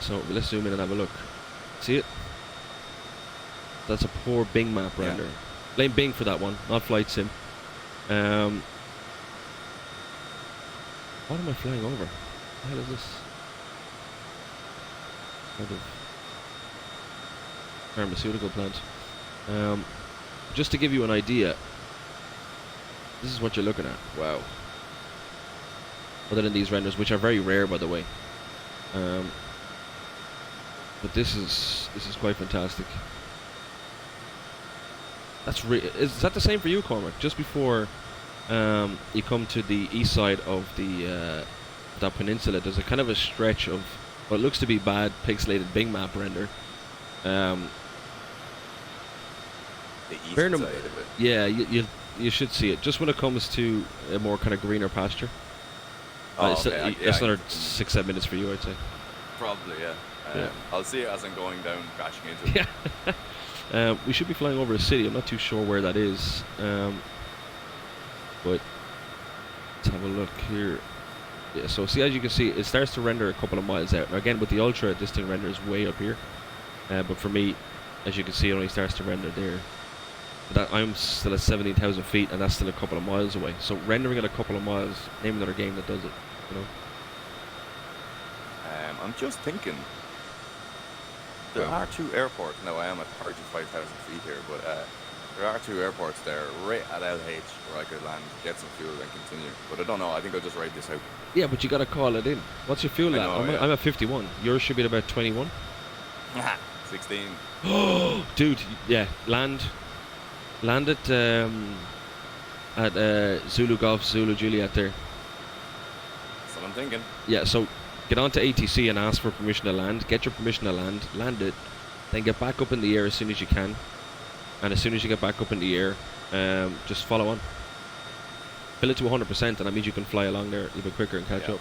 So let's zoom in and have a look. See it? That's a poor Bing Map render. Blame Bing for that one, not Flight Sim. What am I flying over? What the hell is this? Kind of pharmaceutical plant. Just to give you an idea, this is what you're looking at. Wow. Other than these renders, which are very rare, by the way. But this is quite fantastic. Is that the same for you, Cormac? Just before you come to the east side of that peninsula, there's a kind of a stretch of what looks to be bad pixelated Bing Map render. The east side of it. Yeah, you should see it. Just when it comes to a more kind of greener pasture. It's another 6-7 minutes for you, I'd say. Probably, yeah. I'll see it as I'm going down, crashing into it. Yeah. We should be flying over a city. I'm not too sure where that is. But let's have a look here. Yeah, so see, as you can see, it starts to render a couple of miles out. Now again, with the Ultra, this thing renders way up here. But for me, as you can see, it only starts to render there. I'm still at 17,000 feet, and that's still a couple of miles away. So rendering at a couple of miles, name another game that does it, you know. I'm just thinking, the R2 airport, now I am at 35,000 feet here, but There are 2 airports there, right at LH, where I could land, get some fuel, and continue. But I don't know. I think I'll just ride this out. Yeah, but you gotta call it in. What's your fuel I at? know, I'm at 51. Yours should be at about 21. 16. Oh, dude, yeah, land at Zulu Golf, Zulu Juliet there. That's what I'm thinking. Yeah, so get onto ATC and ask for permission to land. Get your permission to land it, then get back up in the air as soon as you can. And as soon as you get back up in the air, just follow on. Fill it to 100%, and that means you can fly along there a little bit quicker and catch up.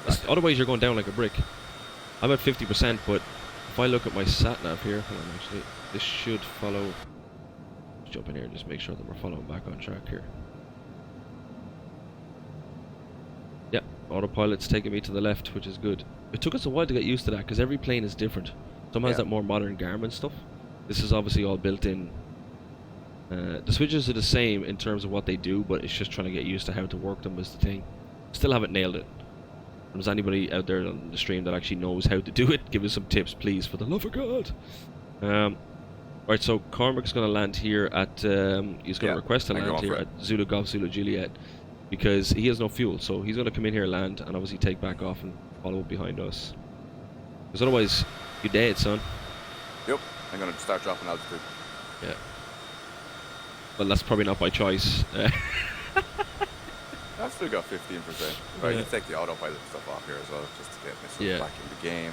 Exactly. Otherwise, you're going down like a brick. I'm at 50%, but if I look at my sat nav here, hold on, actually, this should follow. Let's jump in here and just make sure that we're following back on track here. Yeah, autopilot's taking me to the left, which is good. It took us a while to get used to that because every plane is different. Some has that more modern Garmin stuff. This is obviously all built in. The switches are the same in terms of what they do, but it's just trying to get used to how to work them is the thing. Still haven't nailed it. If there's anybody out there on the stream that actually knows how to do it, give us some tips, please, for the love of God. Right, so Cormac's going to land here at... he's going to request to land here at Zulu Golf, Zulu Juliet, because he has no fuel. So he's going to come in here, land, and obviously take back off and follow up behind us. Because otherwise, you're dead, son. Yep, I'm going to start dropping altitude. Yeah. Well, that's probably not by choice. I've still got 15%. Right, let's take the autopilot stuff off here as well, just to get myself back in the game.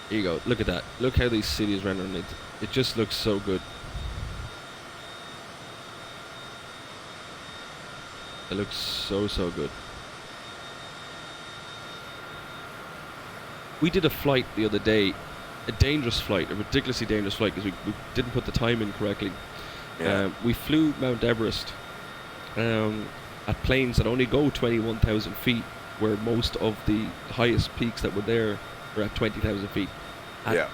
Here you go. Look at that. Look how these cities rendering it. It just looks so good. It looks so good. We did a flight the other day, a dangerous flight, a ridiculously dangerous flight because we didn't put the time in correctly. Yeah. We flew Mount Everest at planes that only go 21,000 feet, where most of the highest peaks that were there were at 20,000 feet at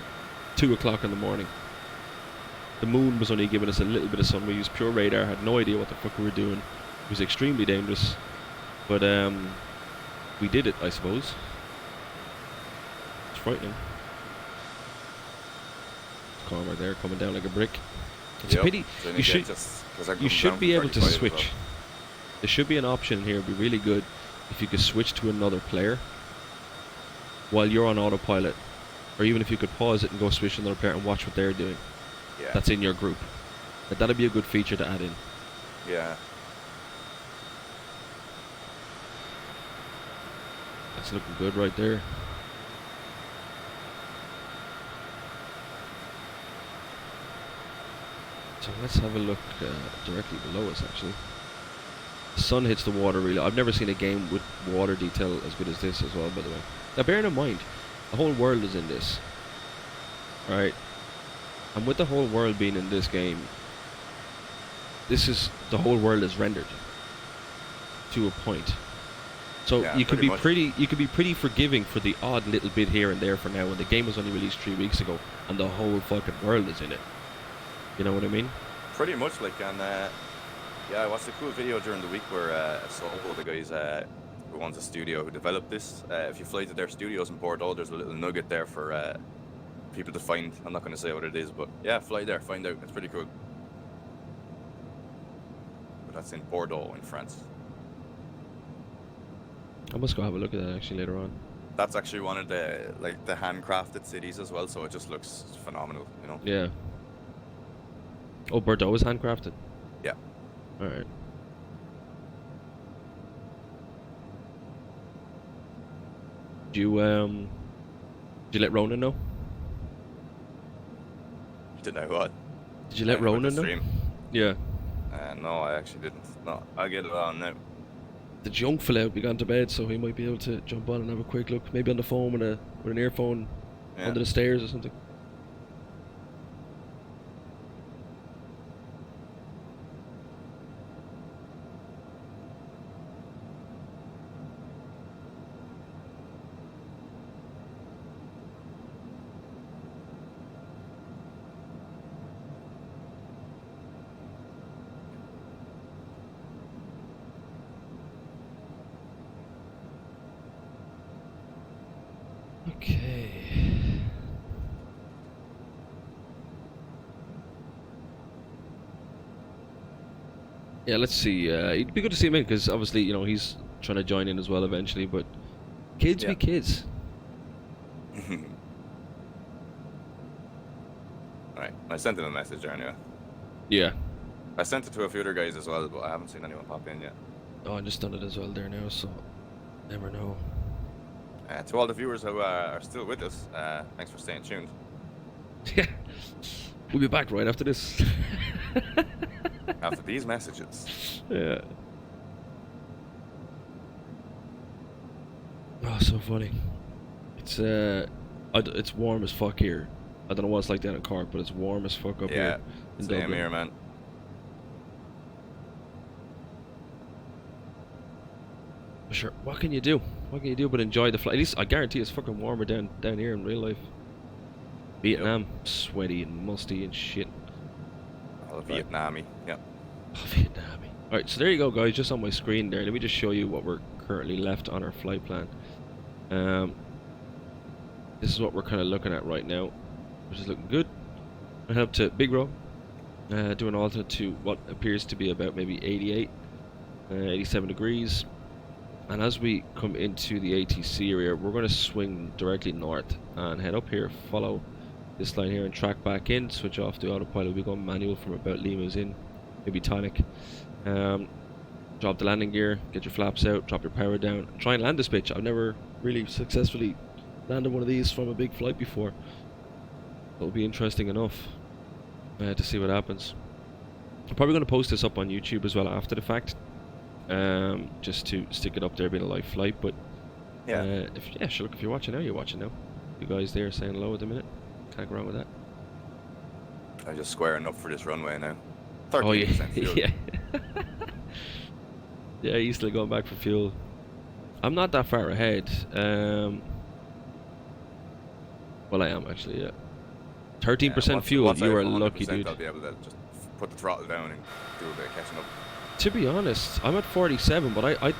2 o'clock in the morning. The moon was only giving us a little bit of sun. We used pure radar, had no idea what the fuck we were doing. It was extremely dangerous, but we did it, I suppose. It's frightening. Cormac there coming down like a brick. It's a pity. You should be able to switch. Well. There should be an option here. It'd be really good if you could switch to another player while you're on autopilot, or even if you could pause it and go switch to another player and watch what they're doing. Yeah. That's in your group. That'd be a good feature to add in. Yeah. That's looking good right there. So let's have a look directly below us, actually. The sun hits the water really. I've never seen a game with water detail as good as this as well, by the way. Now bearing in mind, the whole world is in this. Alright? And with the whole world being in this game, the whole world is rendered to a point. So you could be pretty forgiving for the odd little bit here and there for now, when the game was only released 3 weeks ago and the whole fucking world is in it. You know what I mean? Pretty much, like, and yeah, I watched a cool video during the week where Soul, the guys who owns a studio who developed this, if you fly to their studios in Bordeaux, there's a little nugget there for people to find. I'm not going to say what it is, but yeah, fly there, find out. It's pretty cool. But that's in Bordeaux in France. I must go have a look at that actually later on. That's actually one of the handcrafted cities as well, so it just looks phenomenal, you know? Yeah. Oh, Bordeaux is handcrafted? Yeah. Alright. Did you let Ronan know? Did I what? Did you let Ronan know? Yeah. No, I actually didn't. No, I'll get it on now. The young fella will be gone to bed, so he might be able to jump on and have a quick look. Maybe on the phone with an earphone under the stairs or something. Okay. Yeah, let's see. It'd be good to see him in because obviously, you know, he's trying to join in as well eventually. But kids be kids. Alright, I sent him a message there anyway. Yeah. I sent it to a few other guys as well, but I haven't seen anyone pop in yet. Oh, I just done it as well there now, so never know. To all the viewers who are still with us, thanks for staying tuned. Yeah. We'll be back right after this. After these messages. Yeah. Oh, so funny. It's warm as fuck here. I don't know what it's like down in Cork, but it's warm as fuck up here in same Dublin. here, man. Sure. What can you do? What can you do but enjoy the flight? At least I guarantee it's fucking warmer down here in real life. Vietnam, sweaty and musty and shit. Oh, Vietnamese. Yep. Oh, Vietnamese. Alright, so there you go, guys. Just on my screen there. Let me just show you what we're currently left on our flight plan. This is what we're kind of looking at right now, which is looking good. I head up to Big Row, do an alternate to what appears to be about maybe 88, 87 degrees. And as we come into the ATC area, we're going to swing directly north and head up here, follow this line here and track back in, switch off the autopilot. We'll be going manual from about Lima's in, maybe tonic. Drop the landing gear, get your flaps out, drop your power down, try and land this bitch. I've never really successfully landed one of these from a big flight before. It'll be interesting enough to see what happens. I'm probably going to post this up on YouTube as well after the fact. Just to stick it up there being a live flight, but sure, look, if you're watching now, you're watching now. You guys there saying hello at the minute, can't go wrong with that. I'm just squaring up for this runway now. 13% Oh yeah. fuel. Yeah. Yeah, he's still going back for fuel. I'm not that far ahead. Well, I am actually, yeah. 13% fuel, you are lucky, dude. I'll be able to just put the throttle down and do a bit of catching up. To be honest, I'm at 47, but I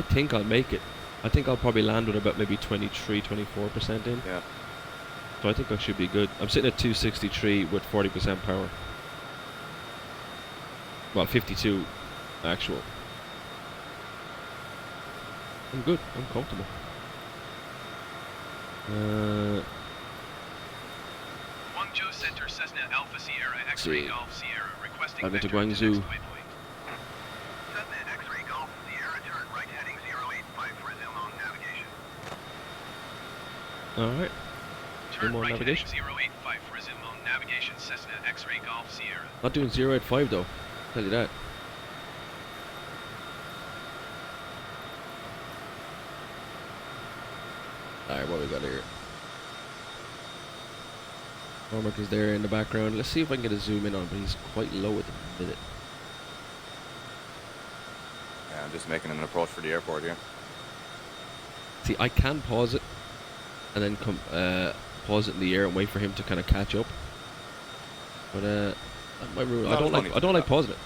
think I'll make it. I think I'll probably land with about maybe 23-24% in. Yeah. So I think I should be good. I'm sitting at 263 with 40% power. Well, 52 actual. I'm good. I'm comfortable. 1-2 Center Cessna Alpha Sierra X-ray Golf Sierra requesting I'm into vector to Guangzhou. next waypoint. Cessna X-ray Golf Sierra turn right heading 085 resume on navigation. Alright. Turn more right navigation. heading 085 resume on navigation Cessna X-ray Golf Sierra. Not doing 085 though. Tell you that. Alright, what we got here? Cormac is there in the background. Let's see if I can get a zoom in on him, but he's quite low at the minute. Yeah, I'm just making an approach for the airport here. See, I can pause it and then come pause it in the air and wait for him to kind of catch up. But that might ruin. I don't like pausing it.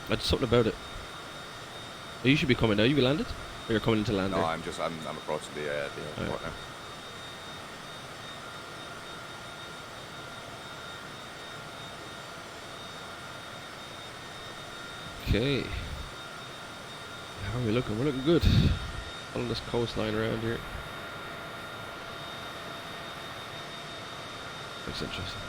There's something about it. You should be coming now. You landed? Or you're coming into land? No, there? I'm approaching the airport now. Okay. How are we looking? We're looking good. Following this coastline around here. That's interesting.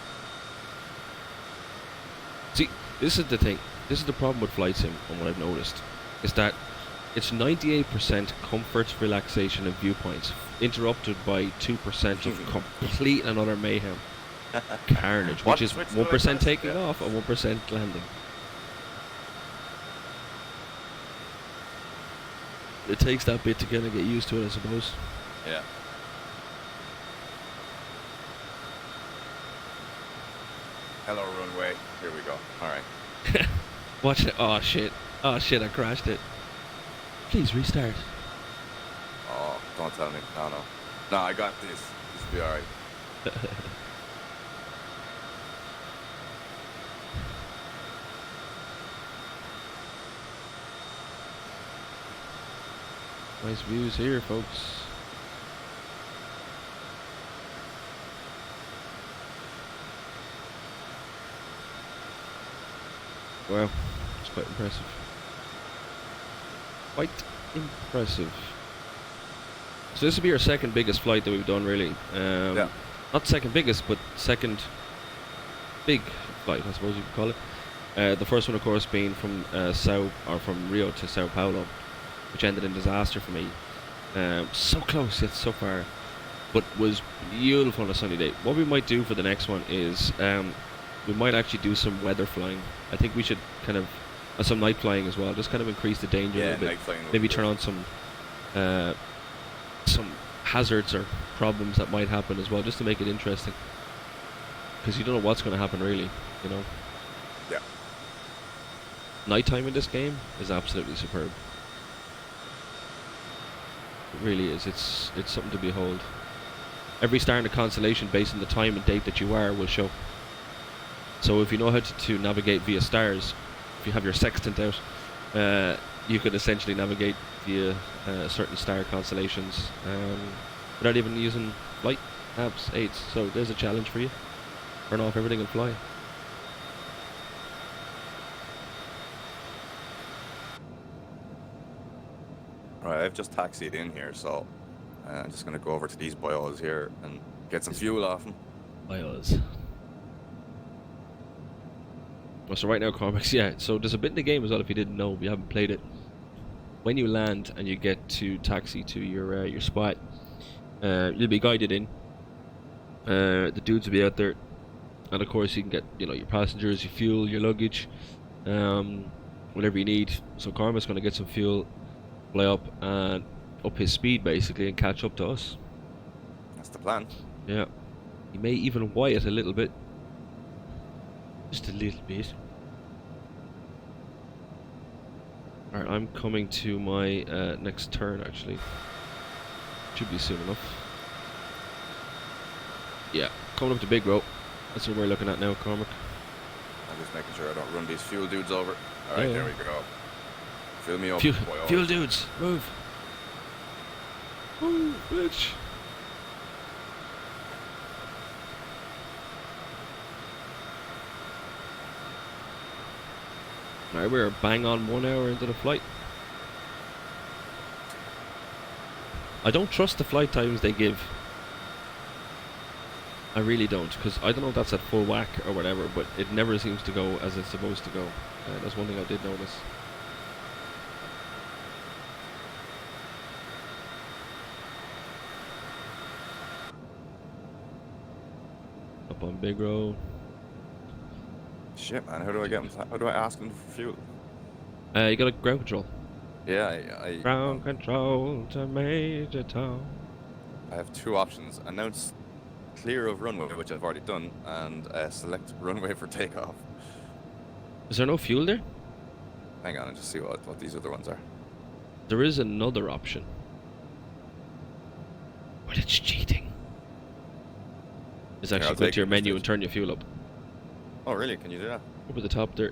See, this is the thing. This is the problem with flight sim, and what I've noticed is that it's 98% comfort, relaxation, and viewpoints, interrupted by 2% of complete and utter mayhem, carnage, which is 1% taking off and 1% landing. It takes that bit to kind of get used to it, I suppose. Yeah. Hello, runway. Here we go. All right. Watch it. Oh shit. Oh shit, I crashed it. Please restart. Oh, don't tell me. No. No, I got this. This will be all right. Nice views here, folks. Wow, it's quite impressive. quite impressive. So this will be our second biggest flight that we've done, really. Yeah. Not second biggest, but second big flight, I suppose you could call it. The first one, of course, being from from Rio to Sao Paulo, which ended in disaster for me. So close yet so far, but was beautiful on a sunny day. What we might do for the next one is we might actually do some weather flying. I think we should kind of some night flying as well, just kind of increase the danger a little bit. Maybe turn on some hazards or problems that might happen as well, just to make it interesting. Because you don't know what's going to happen, really. You know. Yeah. Nighttime in this game is absolutely superb. It really is. It's something to behold. Every star in the constellation, based on the time and date that you are, will show. So if you know how to navigate via stars, if you have your sextant out, you could essentially navigate via certain star constellations without even using flight apps, aids. So there's a challenge for you. Turn off everything and fly. Alright, I've just taxied in here, so I'm just going to go over to these bios here and get some fuel off them. Bios. Well, so right now, Cormax, yeah, so there's a bit in the game as well, if you didn't know, if you haven't played it. When you land and you get to taxi to your spot, you'll be guided in. The dudes will be out there, and of course you can get, you know, your passengers, your fuel, your luggage, whatever you need. So Cormac's going to get some fuel, fly up and up his speed basically, and catch up to us. That's the plan. Yeah. He may even wire it a little bit. Just a little bit. Alright, I'm coming to my next turn actually. Should be soon enough. Yeah, coming up to Big Row. That's what we're looking at now, Cormac. I'm just making sure I don't run these fuel dudes over. Alright, there we go. Fill me up. Fuel dudes, move. Move, bitch. Alright, we're bang on 1 hour into the flight. I don't trust the flight times they give. I really don't, because I don't know if that's at full whack or whatever, but it never seems to go as it's supposed to go. That's one thing I did notice. Up on Big Road. Shit, man, how do I get them? How do I ask them for fuel? You got a ground control. Yeah, Ground control to Major Tom. I have two options. Announce clear of runway, which I've already done, and select runway for takeoff. Is there no fuel there? Hang on and just see what these other ones are. There is another option. But it's cheating. It's actually go to your menu and turn your fuel up. Oh really? Can you do that? Up at the top there.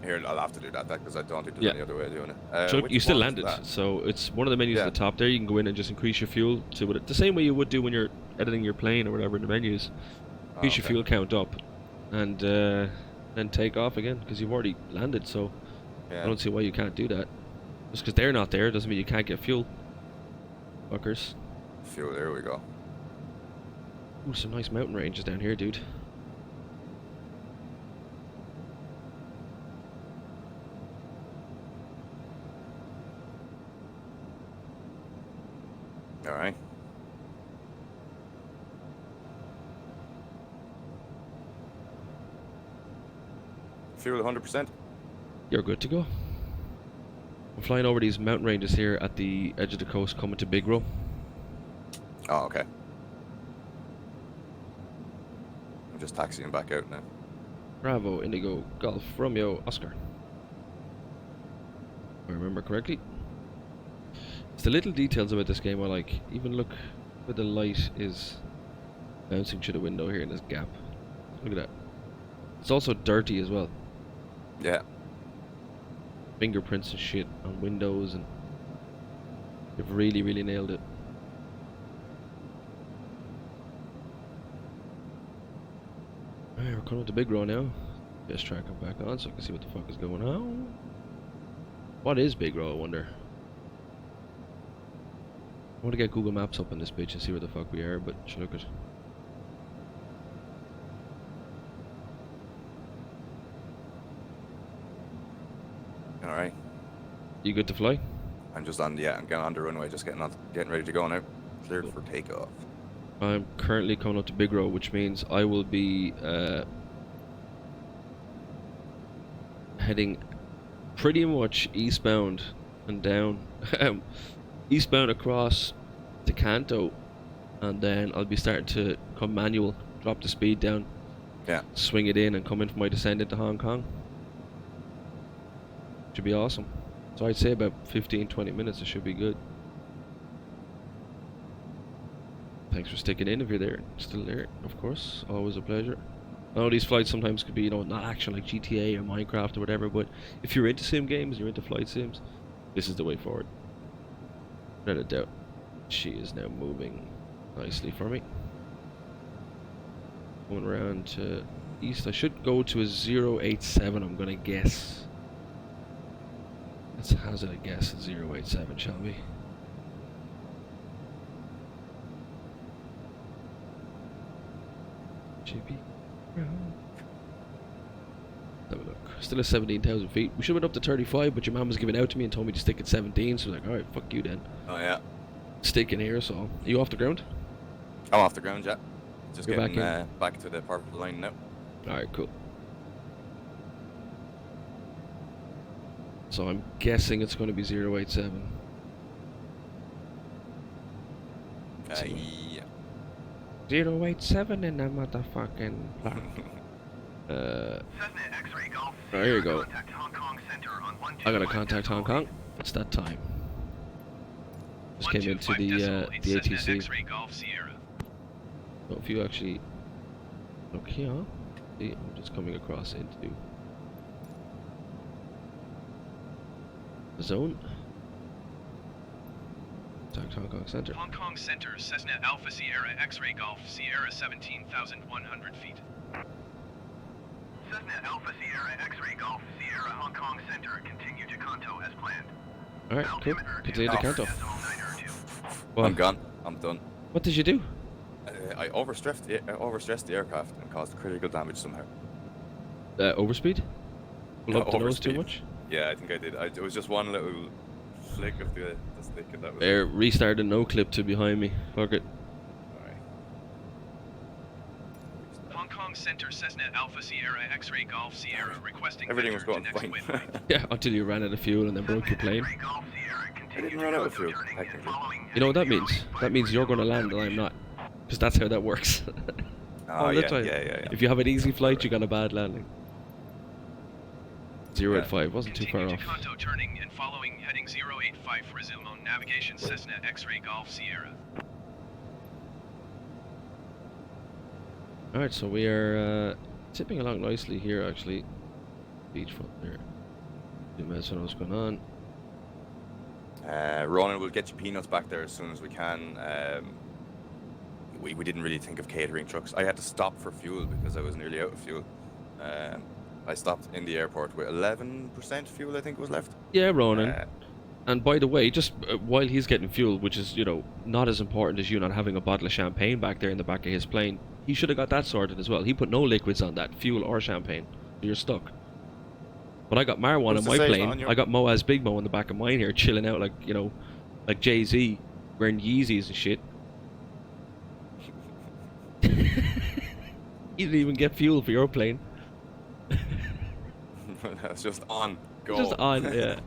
Here, I'll have to do that because I don't think there's any other way of doing it. So you still landed, so it's one of the menus at the top there. You can go in and just increase your fuel to what the same way you would do when you're editing your plane or whatever in the menus. Increase your fuel count up, and then take off again because you've already landed. So I don't see why you can't do that. Just because they're not there doesn't mean you can't get fuel. Fuckers. Fuel, there we go. Ooh, some nice mountain ranges down here, dude. Alright. Fuel 100%. You're good to go. I'm flying over these mountain ranges here at the edge of the coast coming to Big Row. Oh, okay. I'm just taxiing back out now. Bravo, Indigo, Golf, Romeo, Oscar. If I remember correctly. It's the little details about this game I like. Even look where the light is bouncing through the window here in this gap. Look at that. It's also dirty as well. Yeah. Fingerprints and shit on windows, and they've really, really nailed it. Alright, we're coming to Big Row now. Best track I'm back on so I can see what the fuck is going on. What is Big Row, I wonder? I want to get Google Maps up on this bitch and see where the fuck we are, but look at. Alright. You good to fly? I'm just on, I'm getting on the runway, just getting ready to go now. Cleared for takeoff. I'm currently coming up to Big Row, which means I will be heading pretty much eastbound and down. Eastbound across to Kanto, and then I'll be starting to come manual, drop the speed down, swing it in and come in for my descent into Hong Kong. Should be awesome. So I'd say about 15-20 minutes, it should be good. Thanks for sticking in if you're there, still there, of course, always a pleasure. I know these flights sometimes could be, you know, not action like GTA or Minecraft or whatever, but if you're into sim games, you're into flight sims, this is the way forward. Without a doubt. She is now moving nicely for me. Going around to east. I should go to a 087, I'm gonna guess. Let's hazard a guess at 087, shall we? YJB. Have a look. Still at 17,000 feet. We should have went up to 35, but your mum was giving out to me and told me to stick at 17, so I was like, alright, fuck you then. Oh yeah. Stick in here, so. Are you off the ground? I'm off the ground, yeah. Just You're getting back to the purple line now. Alright, cool. So I'm guessing it's going to be 087. Yeah. 087 in the motherfucking block. There you go. I gotta contact Hong Kong. It's that time. Just came into the ATC. So if you actually look here, see, I'm just coming across into the zone. Contact Hong Kong Center. Hong Kong Center, Cessna Alpha Sierra X-Ray Golf Sierra 17,100 feet. Cessna Alpha Sierra X-Ray Golf Sierra Hong Kong Center, continue to Kanto as planned. Alright, cool. Continue to Kanto. Well, I'm gone. I'm done. What did you do? I overstressed the aircraft and caused critical damage somehow. Overspeed? Pull up the nose too Overspeed. much? Yeah, I think I did. It was just one little flick of the stick and that was There, restart the no clip to behind me. Fuck it. Alright. Hong Kong Center, Cessna Alpha Sierra X-Ray Golf Sierra requesting Everything was vector going to next fine. waypoint. Yeah, until you ran out of fuel and then broke your plane. I didn't run out of fuel, technically. You know what that means? That means you're going to land and I'm not. Because that's how that works. Oh, All the yeah, time. yeah. If you have an easy flight, you got a bad landing. 085, wasn't too far Continue off. to Kanto turning and following heading 085 for resume on navigation Cessna X-Ray Golf Sierra. Alright, so we are tipping along nicely here actually. Beachfront there. Didn't mention what's going on. Ronan will get you peanuts back there as soon as we can. We didn't really think of catering trucks. I had to stop for fuel because I was nearly out of fuel. I stopped in the airport with 11% fuel, I think was left. Yeah, Ronan. And by the way, just while he's getting fuel, which is, you know, not as important as you not having a bottle of champagne back there in the back of his plane, he should have got that sorted as well. He put no liquids on that, fuel or champagne. So you're stuck. But I got Marwan on my plane. I got Moaz Big Mo in the back of mine here, chilling out like, you know, like Jay-Z, wearing Yeezys and shit. You didn't even get fuel for your plane. That's just on. Go. Just on, yeah.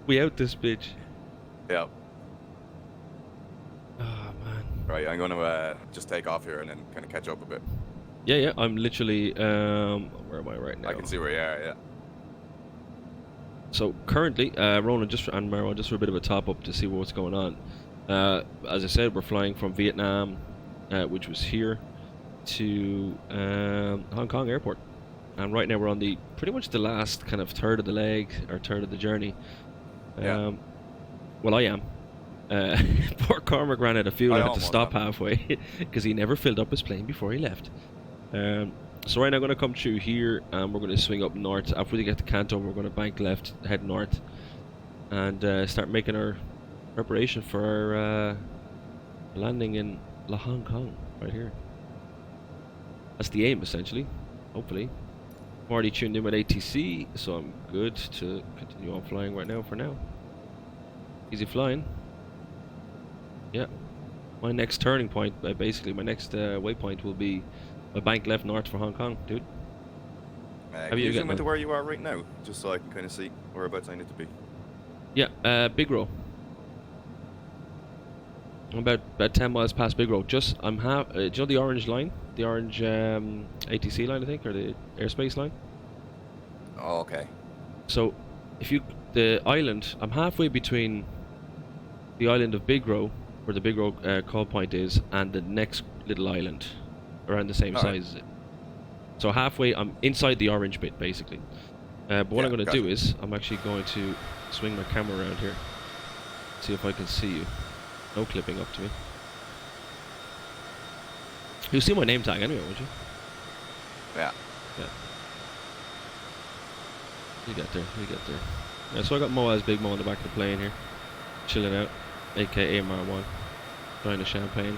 We out this bitch. Yeah. Oh, man. Right, I'm going to just take off here and then kind of catch up a bit. Yeah, I'm literally, where am I right now? I can see where you are, yeah. So currently, Ronan and Marwan, just for a bit of a top up to see what's going on. As I said, we're flying from Vietnam, which was here, to Hong Kong airport. And right now we're on the pretty much the last kind of third of the leg, or third of the journey. Well, I am. Poor Cormac ran out of fuel and had to stop halfway because he never filled up his plane before he left. So right now I'm going to come through here and we're going to swing up north. After we get to Kanto, we're going to bank left, head north, and start making our preparation for our landing in Hong Kong, right here. That's the aim, essentially, hopefully. I'm already tuned in with ATC, so I'm good to continue on flying right now for now. Easy flying. Yeah. My next turning point, basically my next waypoint will be a bank left north for Hong Kong, dude. Can you zoom into where you are right now, just so I can kind of see whereabouts I need to be? Yeah, Big Row. I'm about 10 miles past Big Row. Just, I'm half. Do you know the orange line? The orange ATC line, I think, or the airspace line? Oh, okay. So, if you, the island, I'm halfway between the island of Big Row, where the Big Row call point is, and the next little island, around the same size as it. So halfway, I'm inside the orange bit, basically. But what I'm going to do is, I'm actually going to swing my camera around here, see if I can see you. No clipping up to me. You'll see my name tag anyway, won't you? Yeah. Yeah. You get there, Yeah, so I got Mo as Big Mo in the back of the plane here, chilling out, aka MR1, trying the champagne.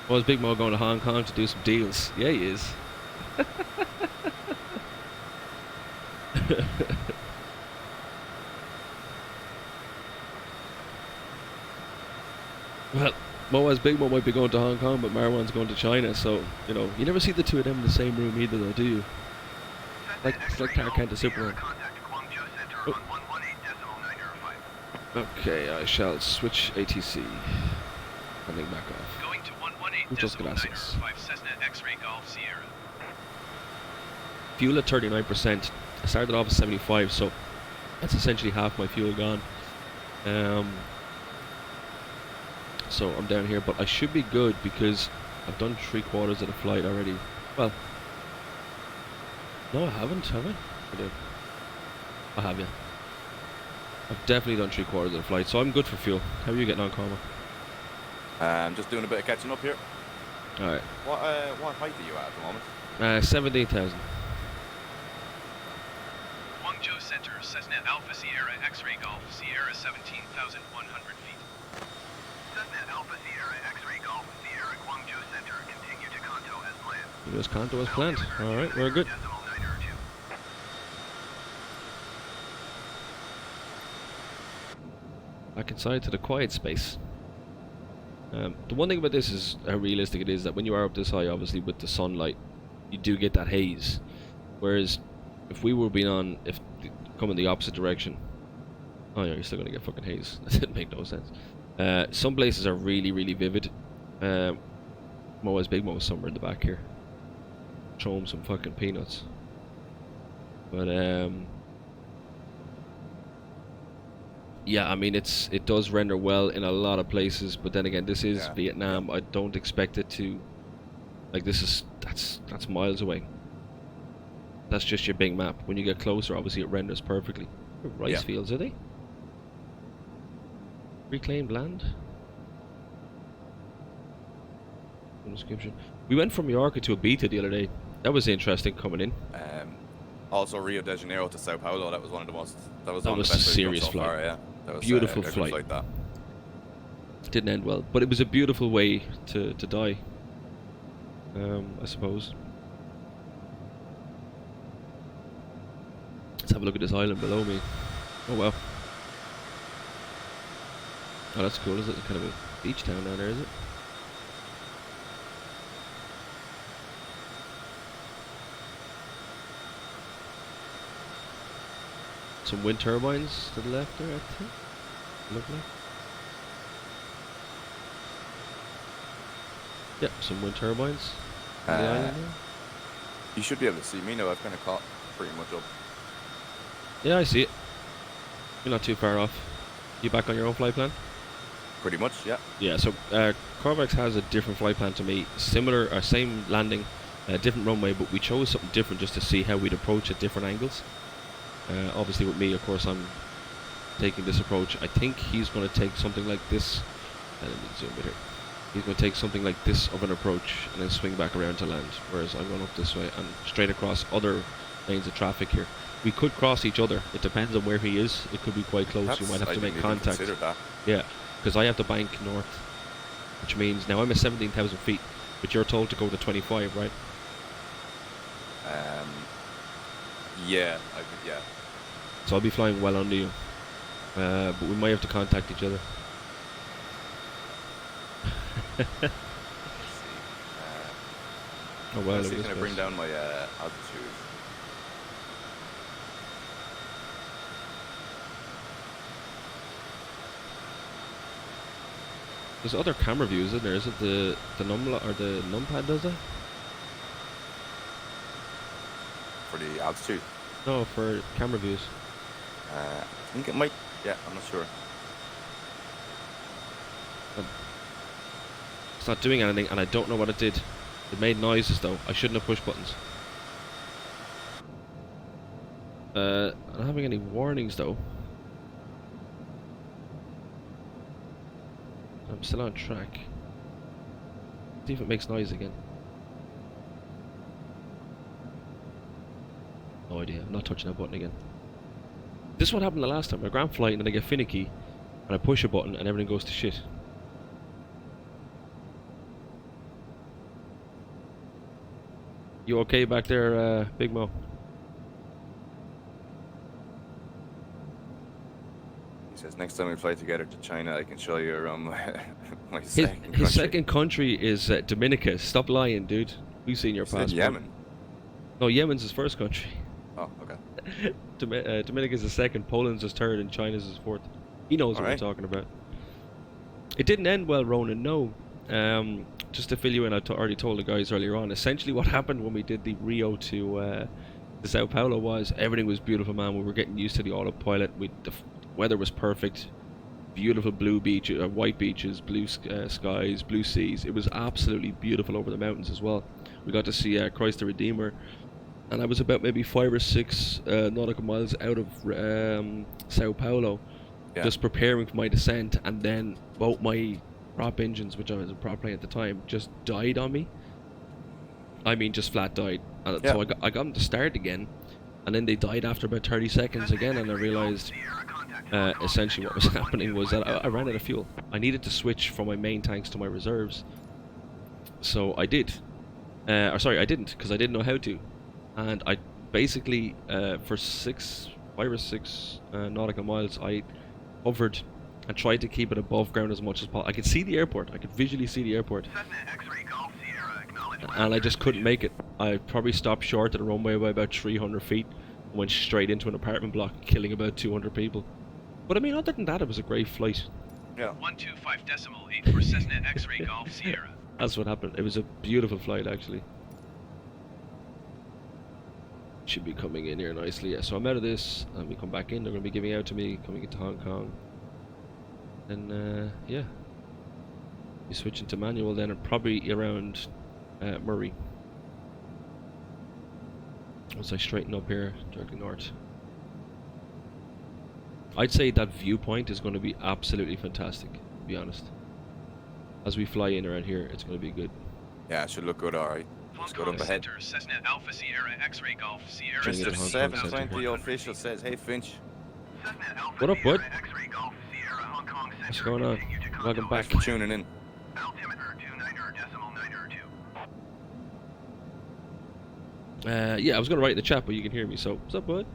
Mo as Big Mo going to Hong Kong to do some deals. Yeah, he is. Well, Mo as Big Mo might be going to Hong Kong, but Marwan's going to China, so, you know, you never see the two of them in the same room either, though, do you? It's like Tarkant to Superman. Oh. Okay, I shall switch ATC. Landing back off. Going to 118.905 Cessna X-Ray Golf Sierra. Fuel at 39%. I started off at 75, so that's essentially half my fuel gone. So I'm down here, but I should be good because I've done 3/4 of the flight already. Well, no, I haven't, have I? I did. I have, yeah. I've definitely done 3/4 of the flight, so I'm good for fuel. How are you getting on, Cormac? I'm just doing a bit of catching up here. Alright. What height are you at the moment? 17,000. Guangzhou Center, Cessna Alpha Sierra X-Ray Golf Sierra 17,100 feet. Cessna Alpha Sierra X-Ray Golf Sierra Guangzhou Center, continue to Kanto as planned. It was Kanto as planned. Alright, we're good. Back inside to the quiet space. The one thing about this is how realistic it is that when you are up this high, obviously with the sunlight, you do get that haze. Whereas if we were being on, coming the opposite direction, oh yeah, you're still gonna get fucking haze. That didn't make no sense. Some places are really, really vivid. Mo as Big Mo somewhere in the back here. Show him some fucking peanuts. But yeah, I mean it does render well in a lot of places, but then again, this is Vietnam. I don't expect it to, like, that's miles away. That's just your big map. When you get closer, obviously it renders perfectly. Rice fields, are they? Reclaimed land? Description. We went from Mallorca to Ibiza the other day. That was interesting coming in. Also Rio de Janeiro to Sao Paulo. That was one of the most. That was a serious so flight. Far, yeah. That was beautiful a flight. Like that. Didn't end well, but it was a beautiful way to die. I suppose. Let's have a look at this island below me. Oh wow. Oh, that's cool. Is it kind of a beach town down there? Is it? Some wind turbines to the left there, I think. Lovely. Yep, some wind turbines on the island there. You should be able to see me now. I've kind of caught pretty much up. Yeah, I see it. You're not too far off. You back on your own flight plan? Pretty much, yeah. Yeah, so Corvax has a different flight plan to me. Similar, same landing, different runway, but we chose something different just to see how we'd approach at different angles. Obviously with me, of course, I'm taking this approach. I think he's going to take something like this. Let me zoom it here. he's going to take something like this of an approach and then swing back around to land, whereas I'm going up this way and straight across other lanes of traffic here. We could cross each other. It depends on where he is. It could be quite close. You might have to make contact. That. Yeah, because I have to bank north, which means now I'm at 17,000 feet, but you're told to go to 25, right? Yeah, yeah. So I'll be flying well under you, but we might have to contact each other. Let's see. Oh well, I'm going to bring down my altitude. There's other camera views, isn't there? Is it the numpad does that? For the altitude? No, for camera views. I think it might. Yeah, I'm not sure. It's not doing anything, and I don't know what it did. It made noises though. I shouldn't have pushed buttons. I'm not having any warnings though. I'm still on track. See if it makes noise again. No idea. I'm not touching that button again. This is what happened the last time. I ground flight and then I get finicky and I push a button and everything goes to shit. You okay back there, Big Mo? He says, next time we fly together to China, I can show you around my second country. His second country is Dominica. Stop lying, dude. We've seen your passport. Yemen? No, Yemen's his first country. Oh, okay. Dominica's his second, Poland's his third, and China's his fourth. He knows what we're talking about. It didn't end well, Ronan, no. Just to fill you in, I already told the guys earlier on, essentially what happened when we did the Rio to Sao Paulo was everything was beautiful, man. We were getting used to the autopilot. The weather was perfect. Beautiful blue beach, white beaches, blue skies, blue seas. It was absolutely beautiful over the mountains as well. We got to see Christ the Redeemer. And I was about maybe 5 or 6 nautical miles out of Sao Paulo, just preparing for my descent, and then both my prop engines, which I was a prop plane at the time, just died on me. I mean, just flat died. So I got them to start again, and then they died after about 30 seconds again, and I realized essentially what was happening was that I ran out of fuel. I needed to switch from my main tanks to my reserves. So I did. Or sorry, I didn't, because I didn't know how to. And I basically, for 5 or 6 nautical miles, I hovered and tried to keep it above ground as much as possible. I could see the airport. I could visually see the airport. And I just couldn't make it. I probably stopped short of the runway by about 300 feet and went straight into an apartment block, killing about 200 people. But I mean, other than that, it was a great flight. Yeah. 125.8 for Cessna X-Ray Golf Sierra. That's what happened. It was a beautiful flight, actually. Should be coming in here nicely. Yeah, so I'm out of this, and we come back in. They're going to be giving out to me, coming into Hong Kong. And yeah, be switching to manual then, and probably around Murray. Once I straighten up here, directly north. I'd say that viewpoint is going to be absolutely fantastic, to be honest. As we fly in around here, it's going to be good. Yeah, it should look good, alright. Let's go up ahead. Cessna Alpha Sierra X-Ray Golf Sierra. Mr. 720 official says, hey Finch. What up, bud? What's going on? Welcome back. Thanks for tuning in. Yeah, I was going to write in the chat, but you can hear me, so what's up, bud?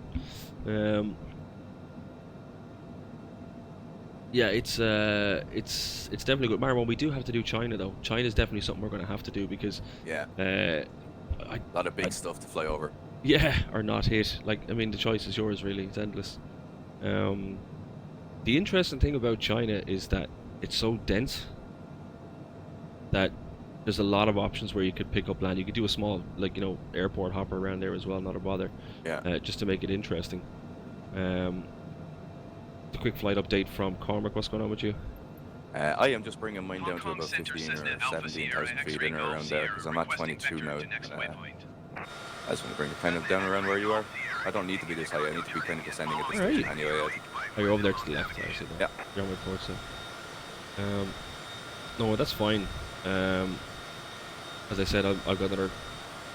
Yeah, it's definitely good. Marwan, we do have to do China though. China's definitely something we're going to have to do because a lot of big stuff to fly over. Yeah, or not hit. Like, I mean, the choice is yours, really. It's endless. The interesting thing about China is that it's so dense that there's a lot of options where you could pick up land. You could do a small, like, you know, airport hopper around there as well, not a bother. Yeah. Just to make it interesting. A quick flight update from Cormac. What's going on with you? I am just bringing mine down to about 15 or 17,000 feet in or around there because I'm at 22 now. I just want to bring the kind of down around where you are. I don't need to be this high. I need to be kind of descending at this station anyway. I think. Oh, you're over there to the left, actually. Yeah. You're on my port, so. No, that's fine. As I said, I've got another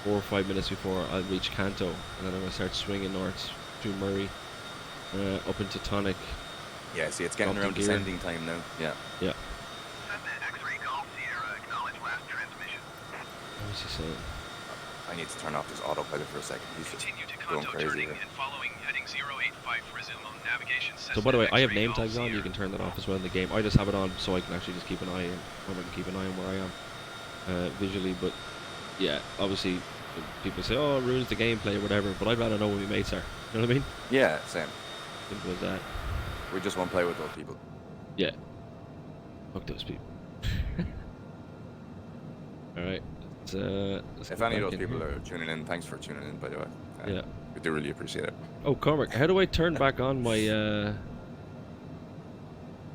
4 or 5 minutes before I'll reach Kanto, and then I'm going to start swinging north through Murray, up into Tonic. Yeah, see, it's getting around descending time now. Yeah. Yeah. Cessna X-ray Golf Sierra, acknowledge last transmission. What was he saying? I need to turn off this autopilot for a second. He's just Continue to going Kanto crazy turning here. and following heading 085. Resume on navigation. So by the way, I have X-ray name Golf tags on. You Sierra. can turn that off as well in the game. I just have it on so I can actually just keep an eye on, or I can keep an eye on where I am visually. But yeah, obviously people say, "Oh, it ruins the gameplay," or whatever. But I'd rather know where my mates are. You know what I mean? Yeah, same. Simple as that. We just won't play with those people. Yeah. Fuck those people. All right. Let's If go any of back those in people here. are tuning in, thanks for tuning in, by the way. Yeah. We do really appreciate it. Oh, Cormac, how do I turn back on my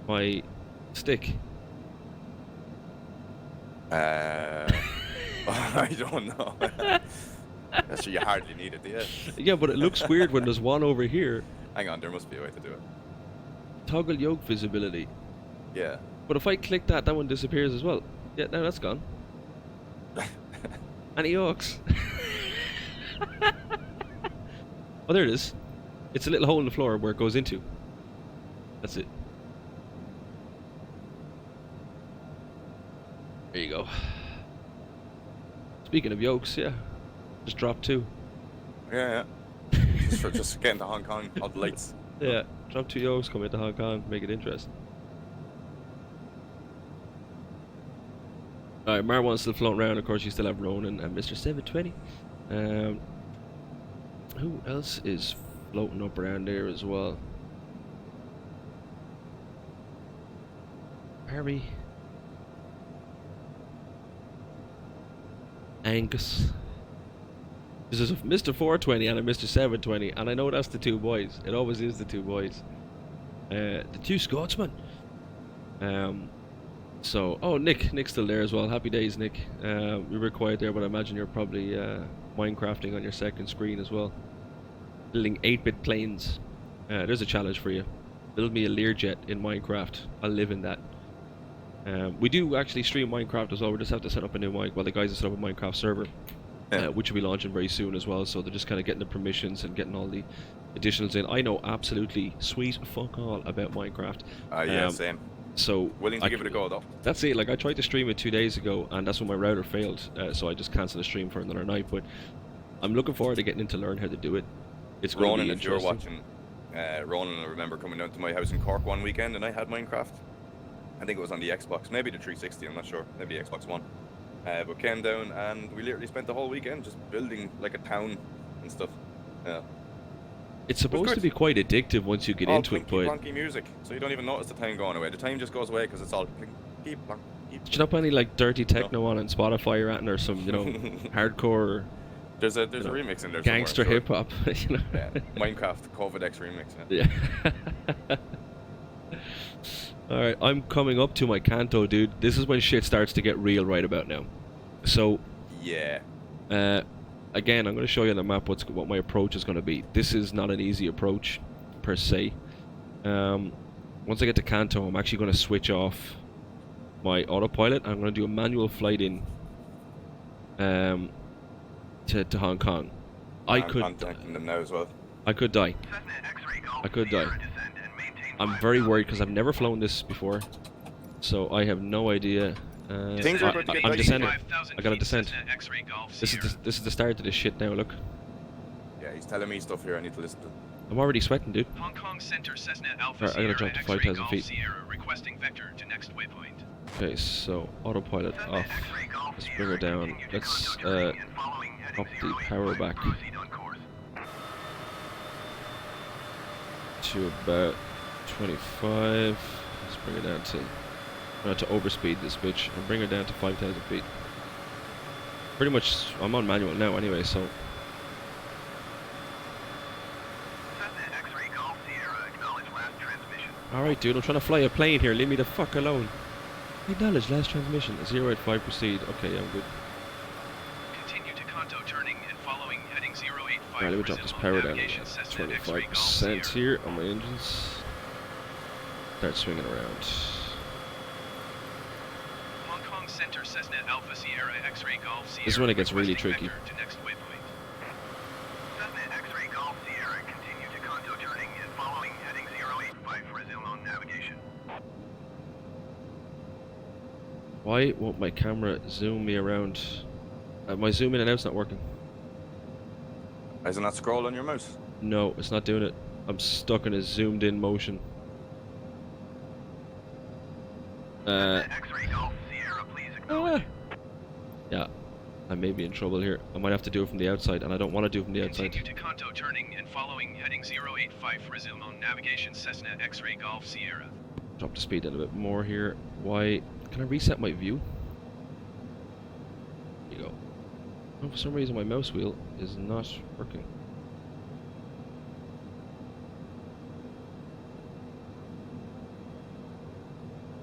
my stick? I don't know. That's you hardly need it, do you? Yeah, but it looks weird when there's one over here. Hang on, there must be a way to do it. Toggle yoke visibility. Yeah. But if I click that, that one disappears as well. Yeah, now that's gone. And it yokes. Oh, there it is. It's a little hole in the floor where it goes into. That's it. There you go. Speaking of yokes, yeah. Just drop 2. Yeah, yeah. just getting to Hong Kong, all the lights. Yeah, drop 2 yokes, come into Hong Kong, make it interesting. Alright, Marwan's still floating around. Of course, you still have Ronan and Mr. 720. Who else is floating up around there as well? Harry. Angus. This is a Mr. 420 and a Mr. 720, and I know that's the 2 boys. It always is the 2 boys. The 2 Scotsmen. So, oh, Nick's still there as well. Happy days, Nick. We were quiet there, but I imagine you're probably Minecrafting on your second screen as well. Building 8-bit planes. There's a challenge for you. Build me a Learjet in Minecraft. I'll live in that. We do actually stream Minecraft as well. We just have to set up a new mic. Well, the guys have set up a Minecraft server, which will be launching very soon as well. So they're just kind of getting the permissions and getting all the additionals in. I know absolutely sweet fuck all about Minecraft. Yeah, same. So willing to give it a go though. That's it. Like I tried to stream it 2 days ago, and that's when my router failed. So I just cancelled the stream for another night. But I'm looking forward to getting in to learn how to do it. It's going to be if you're interesting. watching, Ronan, I remember coming down to my house in Cork one weekend, and I had Minecraft. I think it was on the Xbox, maybe the 360. I'm not sure. Maybe Xbox One. But came down, and we literally spent the whole weekend just building like a town and stuff. Yeah. It's supposed to be quite addictive once you get into it, but plonky music, so you don't even notice the time going away. The time just goes away because it's all plonky, plonky. Did you know any like dirty techno on Spotify or anything, or some hardcore? There's a remix in there. Gangster hip hop, Yeah, Minecraft COVID X remix. Yeah. All right, I'm coming up to my Kanto, dude. This is when shit starts to get real right about now. So. Yeah. Again, I'm going to show you on the map what my approach is going to be. This is not an easy approach, per se. Once I get to Kanto, I'm actually going to switch off my autopilot. I'm going to do a manual flight in to Hong Kong. I'm contacting them now as well. I could die. I could die. I'm very worried because I've never flown this before, so I have no idea. I'm descending. I gotta descend. This is the start of this shit now. Look. Yeah, he's telling me stuff here. I need to listen to. I'm already sweating, dude. Hong Kong Center Cessna Alpha Right, I gotta jump to 5,000 feet. Sierra, requesting vector to next waypoint. Okay, so autopilot off. Let's bring her down. Let's up the power back to about 25. Let's bring it down to. I'm going to overspeed this bitch and bring her down to 5,000 feet. Pretty much, I'm on manual now anyway, so. Alright, dude, I'm trying to fly a plane here. Leave me the fuck alone. Acknowledge last transmission. 085 proceed. Okay, I'm good. Continue to Kanto turning and following heading 085. Alright, let me drop this power down to 25% here on my engines. Start swinging around. Hong Kong Center Cessna Alpha Sierra X-ray Golf Sierra. This is when it gets really requesting tricky. vector to next waypoint. Cessna X-ray Golf Sierra, continue to Kanto turning and following heading 085, resume on navigation. Why won't my camera zoom me around? My zoom in and out's not working. Is it not scroll on your mouse? No, it's not doing it. I'm stuck in a zoomed in motion. X-ray Golf Sierra, please acknowledge. Yeah, I may be in trouble here. I might have to do it from the outside, and I don't want to do it from the outside. Continue to Kanto turning and following heading 085, resume on navigation Cessna X-ray Golf Sierra. Drop the speed down a bit more here. Why? Can I reset my view? There you go. Oh, for some reason my mouse wheel is not working.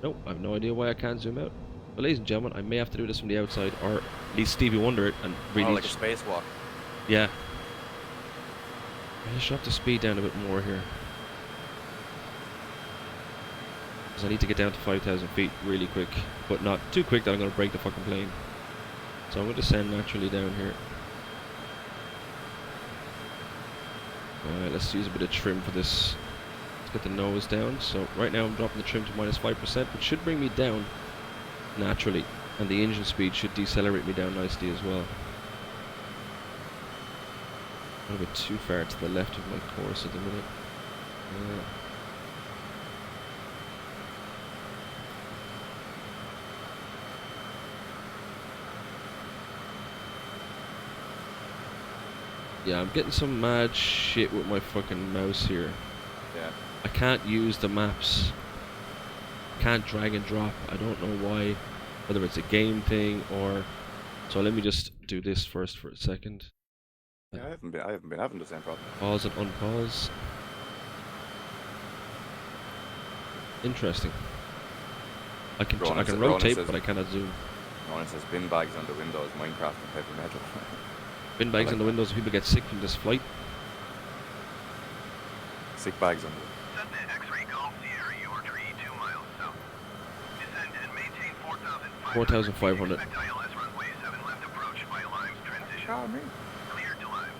Nope, I have no idea why I can't zoom out. But ladies and gentlemen, I may have to do this from the outside, or at least Stevie Wonder it and really... Oh, like a spacewalk. Yeah. I'll just drop the speed down a bit more here. Because I need to get down to 5,000 feet really quick. But not too quick that I'm going to break the fucking plane. So I'm going to descend naturally down here. Alright, let's use a bit of trim for this. Let's get the nose down. So right now I'm dropping the trim to minus 5%, which should bring me down naturally. And the engine speed should decelerate me down nicely as well. A little bit too far to the left of my course at the minute. Yeah, I'm getting some mad shit with my fucking mouse here. Yeah. I can't use the maps. Can't drag and drop. I don't know why. Whether it's a game thing or... So let me just do this first for a second. Yeah, I haven't been having the same problem. Pause and unpause. Interesting. I can rotate, but I cannot zoom. Ronan says bin bags on the windows, Minecraft and heavy metal. Bin bags on the windows, people get sick from this flight. Sick bags on the Cessna X-ray Golf Sierra, you are 2 miles south. Descend and maintain 4,500. 4,500. Expect ILS runway 7 left approach by Limes transition. Cleared to Limes.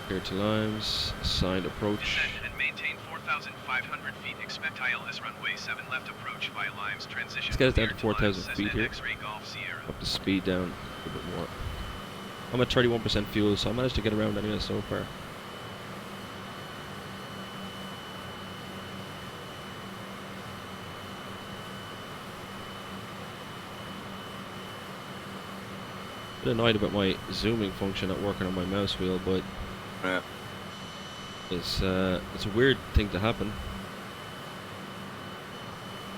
Clear to Limes. Assigned approach. Descend and maintain 4,500 feet. Expect ILS runway 7 left approach via Limes transition. Let's get it down to Cleared 4,000 feet Limes, here. X-ray Golf Sierra. Up the speed down a bit more. I'm at 31% fuel, so I managed to get around anyway so far. A bit annoyed about my zooming function not working on my mouse wheel, but yeah. it's a weird thing to happen.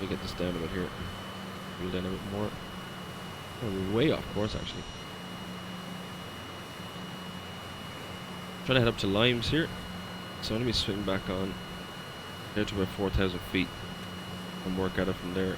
Let me get this down a bit here. Wheel down a bit more. Oh, we're way off course actually. Trying to head up to Limes here, so let me swing back on down to about 4,000 feet and work at it from there.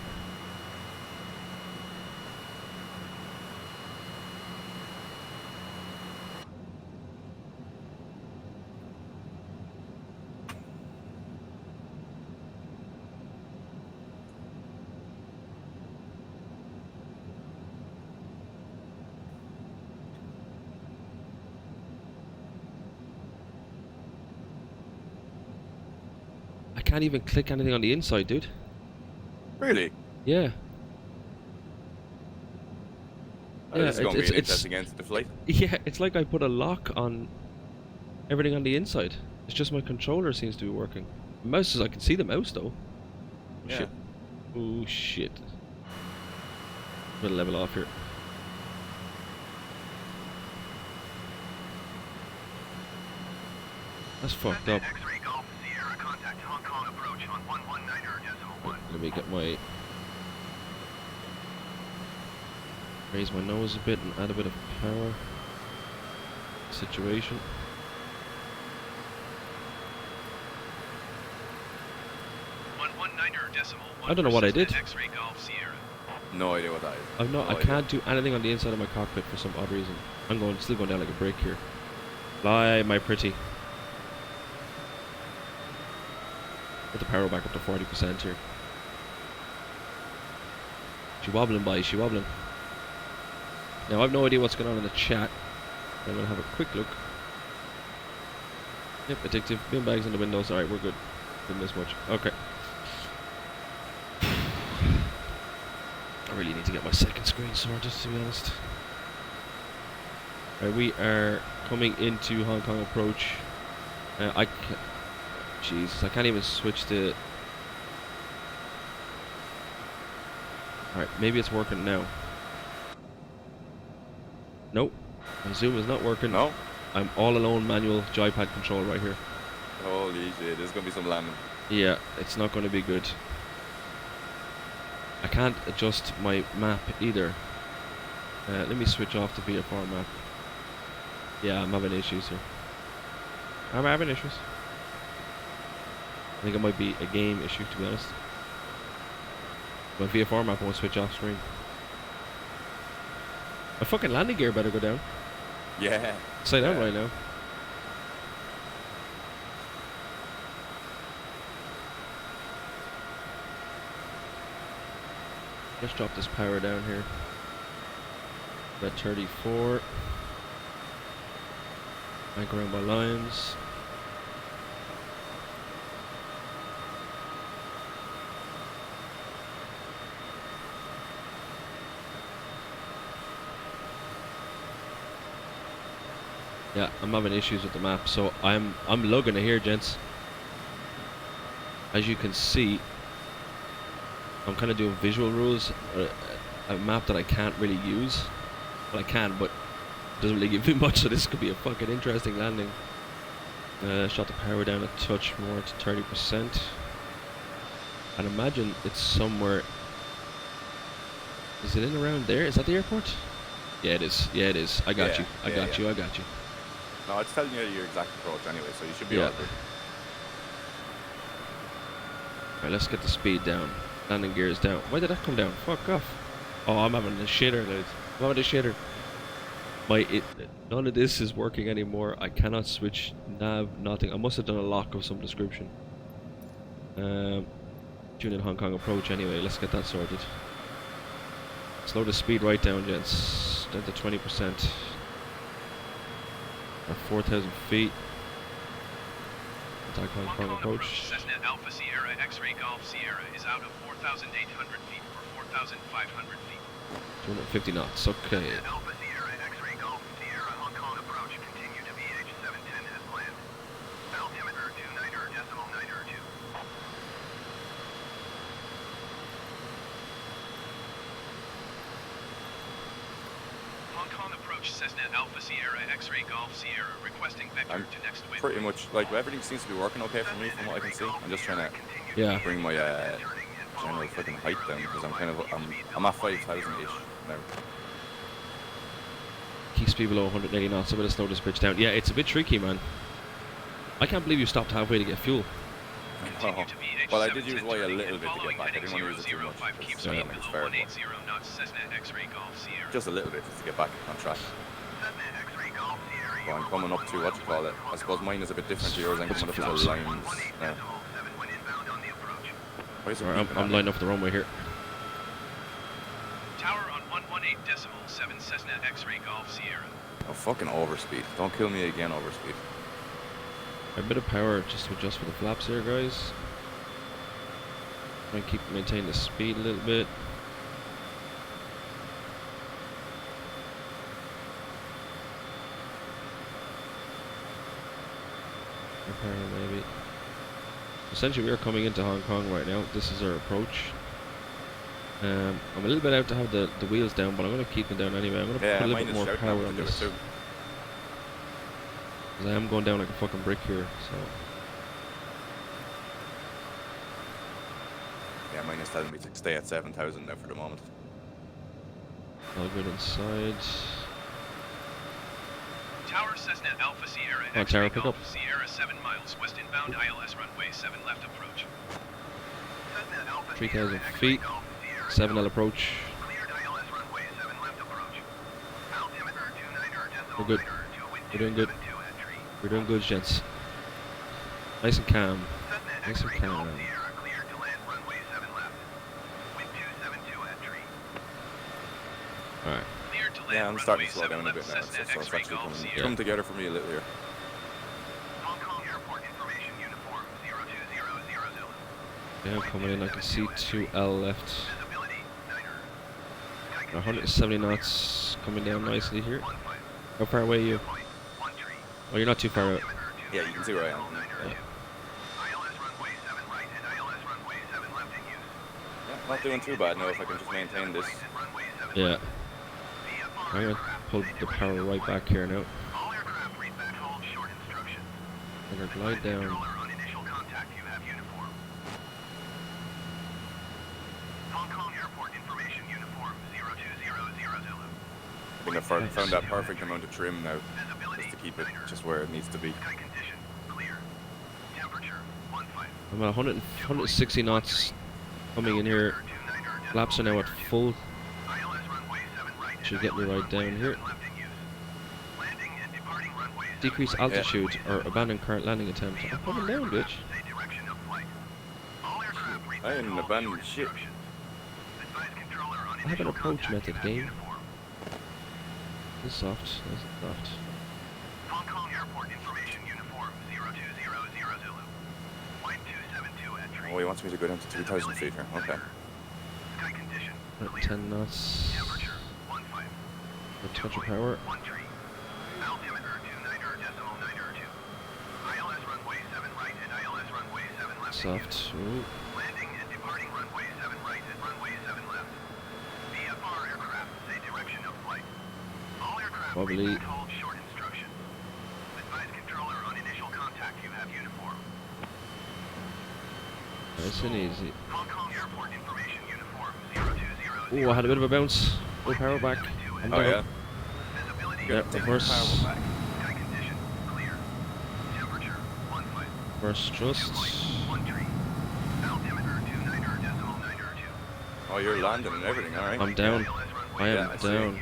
I can't even click anything on the inside, dude. Really? Yeah. This is going to be an interesting end to the flight. Yeah, it's like I put a lock on everything on the inside. It's just my controller seems to be working. The mouse is, I can see the mouse though. Oh, Yeah. shit. Oh shit. We'll level off here. That's fucked up. X-ray Golf Sierra, contact Hong Kong approach on 119.1. Let me get my... Raise my nose a bit and add a bit of power. Situation. I don't know what I did. X-ray Golf Sierra. No idea what that is. I've not. I can't do anything on the inside of my cockpit for some odd reason. I'm still going down like a brick here. Fly, my pretty. Put the power back up to 40% here. She wobbling, boys. She wobbling. Now, I've no idea what's going on in the chat. I'm going to have a quick look. Yep, addictive. Bin bags in the windows. Alright, we're good. Didn't miss much. Okay. I really need to get my second screen sorted, to be honest. Alright, we are coming into Hong Kong approach. Jesus, I can't even switch the... Alright, maybe it's working now. Nope. My zoom is not working. No. I'm all alone manual joypad control right here. Holy shit, there's gonna be some landing. Yeah, it's not going to be good. I can't adjust my map either. Let me switch off the VFR map. Yeah, I'm having issues here. I'm having issues. I think it might be a game issue, to be honest. My VFR map won't switch off screen. My fucking landing gear better go down. Yeah. Say down right now. Let's drop this power down here. At 34. Anchor around my lines. Yeah, I'm having issues with the map, so I'm lugging it here, gents. As you can see, I'm kind of doing visual rules, a map that I can't really use. Well, I can, but it doesn't really give me much, so this could be a fucking interesting landing. Shot the power down a touch more to 30%. I'd imagine it's somewhere... Is it in around there? Is that the airport? Yeah, it is. Yeah, it is. I got you. I got you. No, it's telling you your exact approach anyway, so you should be all good. Alright, let's get the speed down. Landing gears down. Why did that come down? Fuck off. Oh, I'm having a shitter, lads. I'm having a shitter. None of this is working anymore. I cannot switch nav, nothing. I must have done a lock of some description. Tune in Hong Kong approach anyway. Let's get that sorted. Slow the speed right down, gents. Down to 20%. At 4,000 feet. Attack Hong Kong approach. Cessna Alpha Sierra X-Ray Golf Sierra is out of 4,800 feet for 4,500 feet. 250 knots, okay. Alpha Sierra X-Ray Golf Sierra Hong Kong approach continue to VH710 as planned. Altimeter 29.902. Hong Kong approach Cessna Alpha Sierra X-Ray Golf Sierra requesting vector to next waypoint. Pretty much, like, everything seems to be working okay for me from what I can see. I'm just trying to bring my general freaking height down because I'm at 5,000-ish now. Keep speed below 180 knots. I'm going to slow this bitch down. Yeah, it's a bit tricky, man. I can't believe you stopped halfway to get fuel. Oh. Well, I did use Y a little bit to get back. I didn't want to use it too much. It's fair, just a little bit just to get back on track. Well, I'm coming up to what you call it. I suppose mine is a bit different to yours. I'm coming up to the lines now. I'm lining up the runway here. Tower on 118.7 Cessna X-Ray Golf Sierra. Oh, fucking overspeed. Don't kill me again, overspeed. A bit of power just to adjust for the flaps here, guys. Try and maintain the speed a little bit. Power maybe. Essentially, we are coming into Hong Kong right now. This is our approach. I'm a little bit out to have the wheels down, but I'm going to keep them down anyway. I'm going to put a little bit more power on this. Because I am going down like a fucking brick here, so... Yeah, mine is telling me to stay at 7,000 now for the moment. I'll go inside. Tower Cessna Alpha Sierra Tower, X-Ray pick Golf up. Sierra 7 miles west inbound ILS runway 7 left approach. 3,000 feet. 7L approach. We're good. We're doing good. We're doing good, gents. Nice and calm. Nice and calm. Alright. Cleared to land Yeah, I'm starting runway to slow down a 7 bit now, left so Cessna it's X-ray actually Golf Sierra. coming together for me a little here. Hong Kong Airport information uniform 0200 Zulu. Yeah, I'm coming in. I can see 2L left. Visibility 9er. Sky 170 knots coming down nicely here. 15. How far away are you? 1 tree. Oh, you're not too far out. Yeah, you can see where I am. Yeah. ILS runway 7 right and ILS runway 7 left in use. Yeah, not doing too bad now if I can just maintain this. Runway 7 Yeah. left. VFR I'm gonna aircraft, pull say the direction power of right flight. back here now. All aircraft read back hold short instructions. I'm gonna glide down. Controller on initial contact, you have uniform. Hong Kong Airport information uniform 0200 Zulu. I think I found that perfect amount of trim now, just to keep it just where it needs to be. Sky condition clear. Temperature 15. I'm at 160 knots coming in here. Flaps are now at full. ILS runway 7 right and Should get me ILS right down runway here. 7 left in use. Landing and departing runway 7 Decrease right. altitude or abandon current landing attempt. I'm coming down, bitch. Say direction of flight. All aircraft read I back ain't hold abandoned short shit. instructions. Advise controller on I have an initial approach contact, method you have game. uniform. This is soft. This is soft. Hong Kong Airport information uniform 0200 Zulu. Flight 272 at tree. Oh, he wants me to go down to 2,000 feet here. Okay. Sky condition At clear. 10 knots. Temperature 15. A touch of power. 1 tree. Altimeter 29.902. ILS runway 7 right and ILS runway 7 left. in use. Soft. Ooh. Landing and departing runway 7 right and runway 7 left. VFR aircraft say direction of flight. All aircraft Wobbly. read back hold short instructions. Advise controller on initial contact, you have uniform. Nice and easy. Hong Kong Airport information uniform 0200. Ooh, I had a bit of a bounce. Full power back. I'm Oh down. yeah. Visibility Yeah, Take of the course. power back. sky condition clear. Temperature 15. First thrust. 1 tree. Altimeter 29.902. Oh, you're landing and everything. All right. I'm down. I am Yeah, I see. down.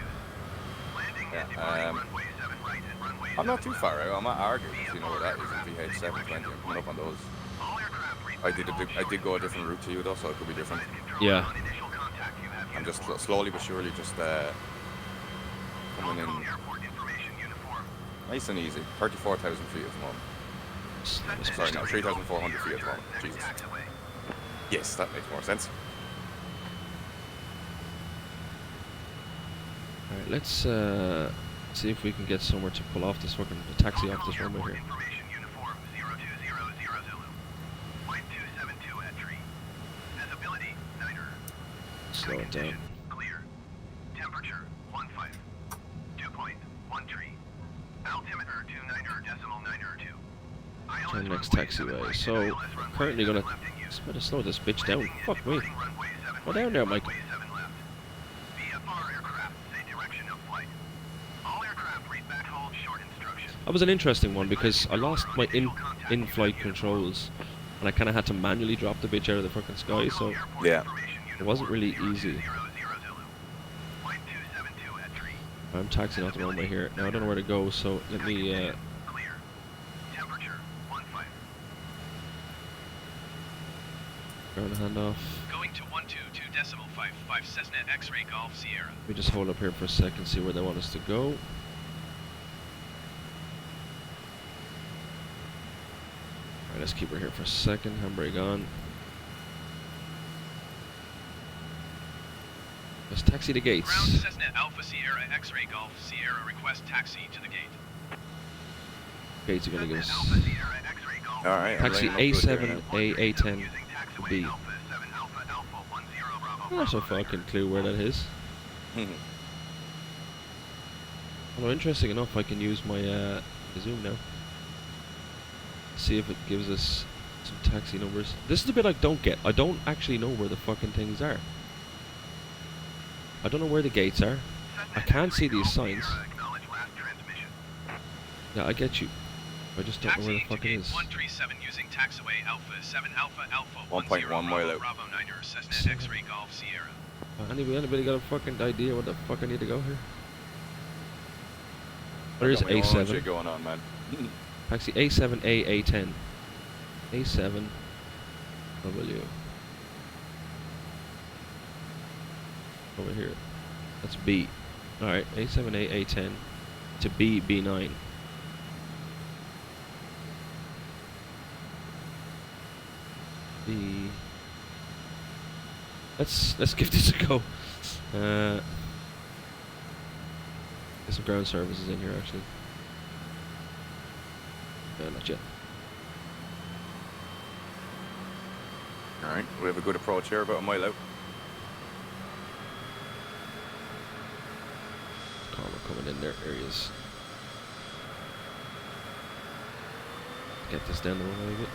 Landing Yeah, and departing runway 7 right and runway I'm not 7 too far out. I'm at Argus, if you know where that is, in VH720. I'm coming up on those. All aircraft read I back did go a different route to you though, so it could be different. Yeah. on initial contact, you have I'm just uniform. slowly but surely just Hong coming Kong in Airport information uniform. nice and easy. 34,000 feet at the moment. Sorry, no, 3,400 feet at the moment. Jesus. Taxiway. Yes, that makes more sense. Alright, let's see if we can get somewhere to pull off this fucking taxi off this runway here. Information uniform 0200 Zulu. Flight 272 at tree. Visibility 9er. Slow it down. Clear. Temperature 15. Dew point 1 tree. Altimeter 29.902. Turn next taxiway. So currently gonna better slow this bitch down. Fuck me. Go down there, Mike. VFR aircraft say direction of flight. All aircraft read back hold short instructions. That was an interesting one because I lost my in-flight controls and I kind of had to manually drop the bitch out of the fucking sky, so Yeah. it wasn't really easy. Flight 272 at tree. I'm taxiing off the runway here. Now I don't know where to go, so let me Clear. Temperature 15. ground handoff. Going to 122.55 Cessna X-ray Golf Sierra. Let me just hold up here for a second, see where they want us to go. Alright, let's keep her here for a second. Handbrake on. Let's taxi the gates. Ground Cessna Alpha Sierra X-ray Golf Sierra request taxi to the gate. Gates are gonna give us Alpha Sierra X-ray Golf. All right. I'm taxi laying up good here A7, now. A10, Using taxiway B. Alpha 7 Alpha Alpha 10 Bravo. I'm not so fucking clue where that is. Although interesting enough, I can use my zoom now. See if it gives us some taxi numbers. This is the bit I don't get. I don't actually know where the fucking things are. I don't know where the gates are. I can't see these signs. Acknowledge last transmission. Yeah, I get you. I just don't know where the Taxi to fuck it gate is. 137 using taxiway Alpha 7 Alpha Alpha 1.1 10 mile out. Bravo 9er Cessna X-ray Golf Sierra. Anybody got a fucking idea what the fuck I need to go here? There is Got my own A7. shit going on, man. Taxi A7A A10. A7 W. Over here. That's B. Alright, A7, A10 to B9. B. Let's give this a go. Get some ground services in here actually. Not yet. Alright, we have a good approach here, about a mile out. Karma coming in there. There he is. Get this down the runway a bit.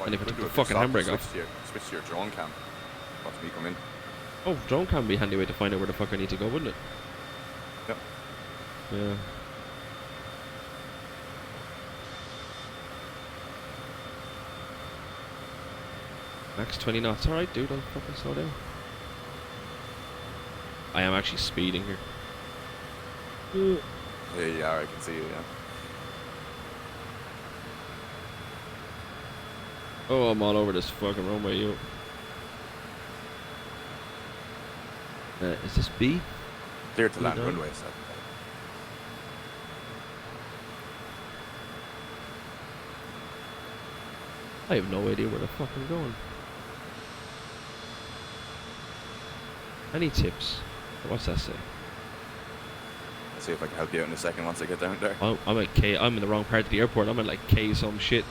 And if I took the fucking handbrake off. Switch to your drone cam. Watch me come in. Oh, drone cam would be a handy way to find out where the fuck I need to go, wouldn't it? Yep. Yeah. Max 20 knots. Alright, dude, I'll fucking slow down. I am actually speeding here. Yeah, I can see you, yeah. Oh, I'm all over this fucking runway, you. Is this B? Clear to land runway, so. I have no idea where the fuck I'm going. Any tips? What's that say? Let's see if I can help you out in a second once I get down there. Oh, I'm at K. I'm in the wrong part of the airport. I'm at like K some shit.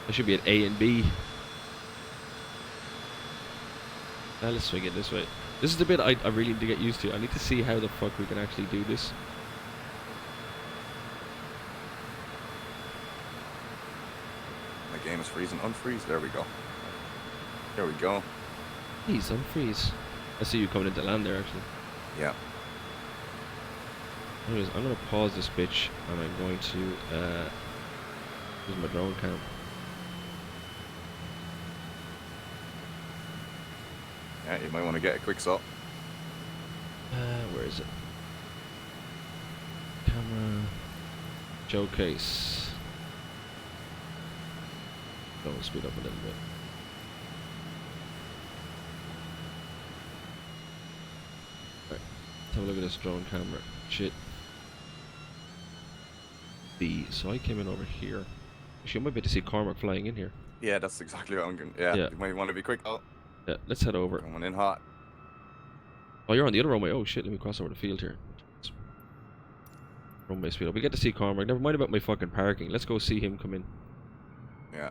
I should be at A and B. Now let's swing it this way. This is the bit I really need to get used to. I need to see how the fuck we can actually do this. My game is freezing. Unfreeze. There we go. There we go. Please, unfreeze. I see you coming into land there, actually. Yeah. Anyways, I'm going to pause this bitch, and I'm going to use my drone cam. Yeah, you might want to get a quick shot. Where is it? Camera. Showcase. Go and speed up a little bit. Alright, let's have a look at this drone camera. Shit. So I came in over here. Actually, I might be able to see Cormac flying in here. Yeah, that's exactly what I'm going. Yeah, you might want to be quick. Oh. Yeah, let's head over. Coming in hot. Oh, you're on the other runway. Oh shit, let me cross over the field here. Runway speed up. We get to see Cormac. Never mind about my fucking parking. Let's go see him come in. Yeah.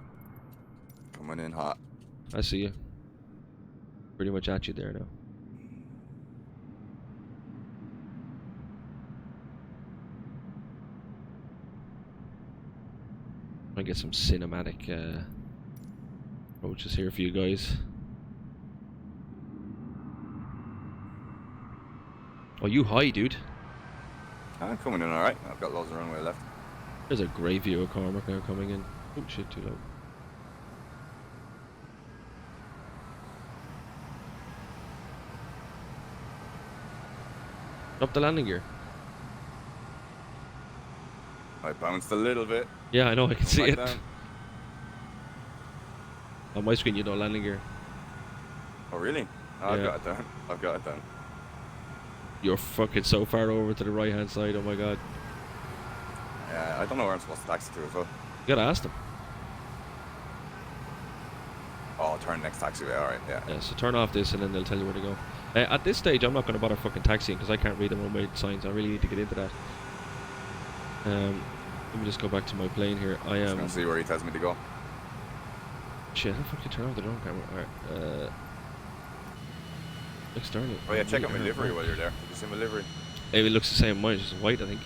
Coming in hot. I see you. Pretty much at you there now. I get some cinematic approaches here for you guys. Oh, you high, dude. I'm coming in alright. I've got loads of runway left. There's a great view of Cormac now coming in. Oh shit, too low. Up the landing gear. I bounced a little bit. Yeah, I know, I can see it. Down. On my screen, you know landing gear. Oh, really? Oh, Yeah. I've got it down. I've got it down. You're fucking so far over to the right hand side, oh my god. Yeah, I don't know where I'm supposed to taxi to as well. You gotta ask them. Oh, turn next taxiway, alright, yeah. Yeah, so turn off this and then they'll tell you where to go. At this stage, I'm not going to bother fucking taxiing because I can't read the runway signs. I really need to get into that. Let me just go back to my plane here. I am... Just gonna see where he tells me to go. Shit, how the fuck do you turn off the drone camera? Alright, external. Oh yeah, check out my livery while you're there. Did you see my livery? It looks the same. Mine is just white, I think.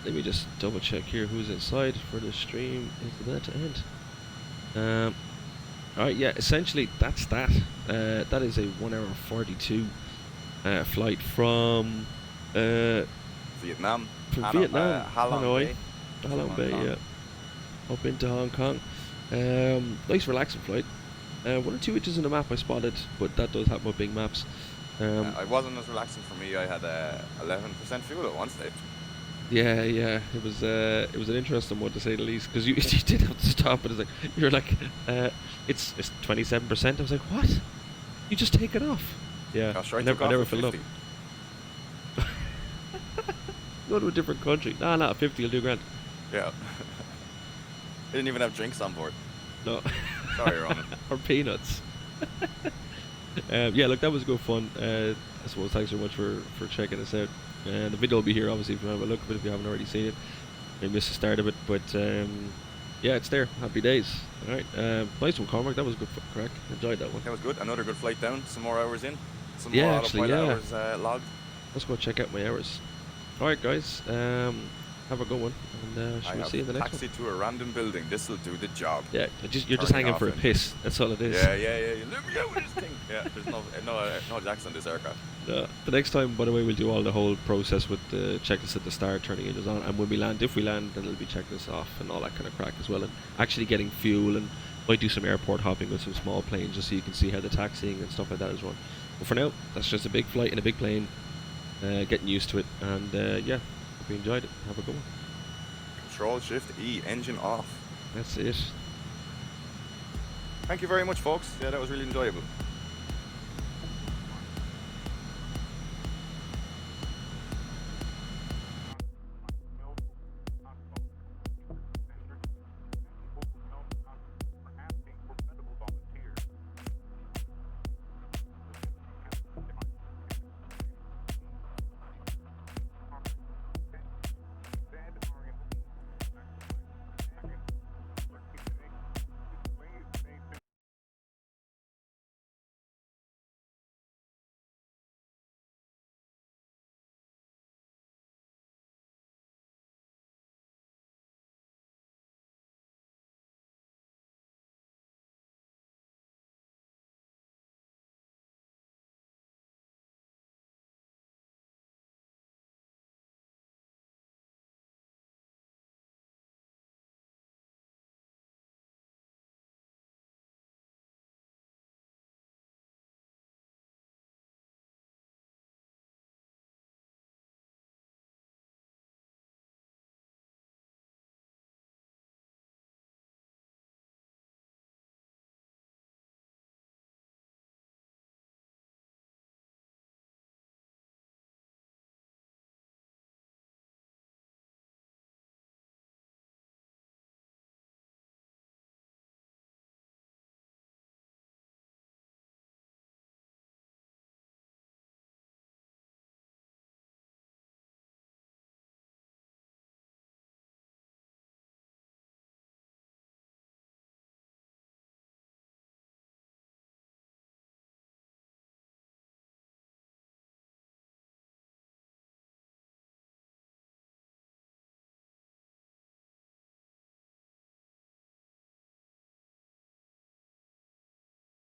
Let me just double check here who's inside for the stream. Is that to end? Alright, yeah, essentially that's that. That is a 1 hour 42 flight from Vietnam. Vietnam, Hanoi. Halong Bay, yeah. Up into Hong Kong. Nice relaxing flight. 1 or 2 inches in the map I spotted, but that does have my big maps. It wasn't as relaxing for me. I had 11% fuel at one stage. Yeah, yeah, it was an interesting one to say the least, because you, you did have to stop, and it's like you're like, it's 27%. I was like, what? You just take it off? Yeah, Gosh, I I took never off at filled up. 50. Go to a different country. Nah, not 50. I'll do grand. Yeah. They didn't even have drinks on board. No. Sorry, Ronan. Or peanuts. Yeah, look, that was good fun. I suppose thanks so much for checking us out. And the video will be here, obviously, if you have a look, but if you haven't already seen it, you missed the start of it. But yeah, it's there. Happy days. All right, nice one, Cormac. That was good crack. Enjoyed that one. That was good. Another good flight down. Some more hours in. Some Yeah, more actually, autopilot yeah. hours logged. Let's go check out my hours. All right, guys. Have a good one, and I we'll have see you in the next one. taxi to a random building. This will do the job. Yeah, you're just Turning hanging off for a in. piss. That's all it is. Yeah. Let me out with this thing. Yeah, there's no jacks on this aircraft. The next time, by the way, we'll do all the whole process with the checklist at the start, turning engines on, and when we land, if we land, then it'll be checklist off and all that kind of crack as well, and actually getting fuel, and might do some airport hopping with some small planes just so you can see how the taxiing and stuff like that is run. But for now, that's just a big flight in a big plane, getting used to it, and yeah, hope you enjoyed it. Have a good one. Control Shift E, engine off. That's it. Thank you very much, folks. Yeah, that was really enjoyable.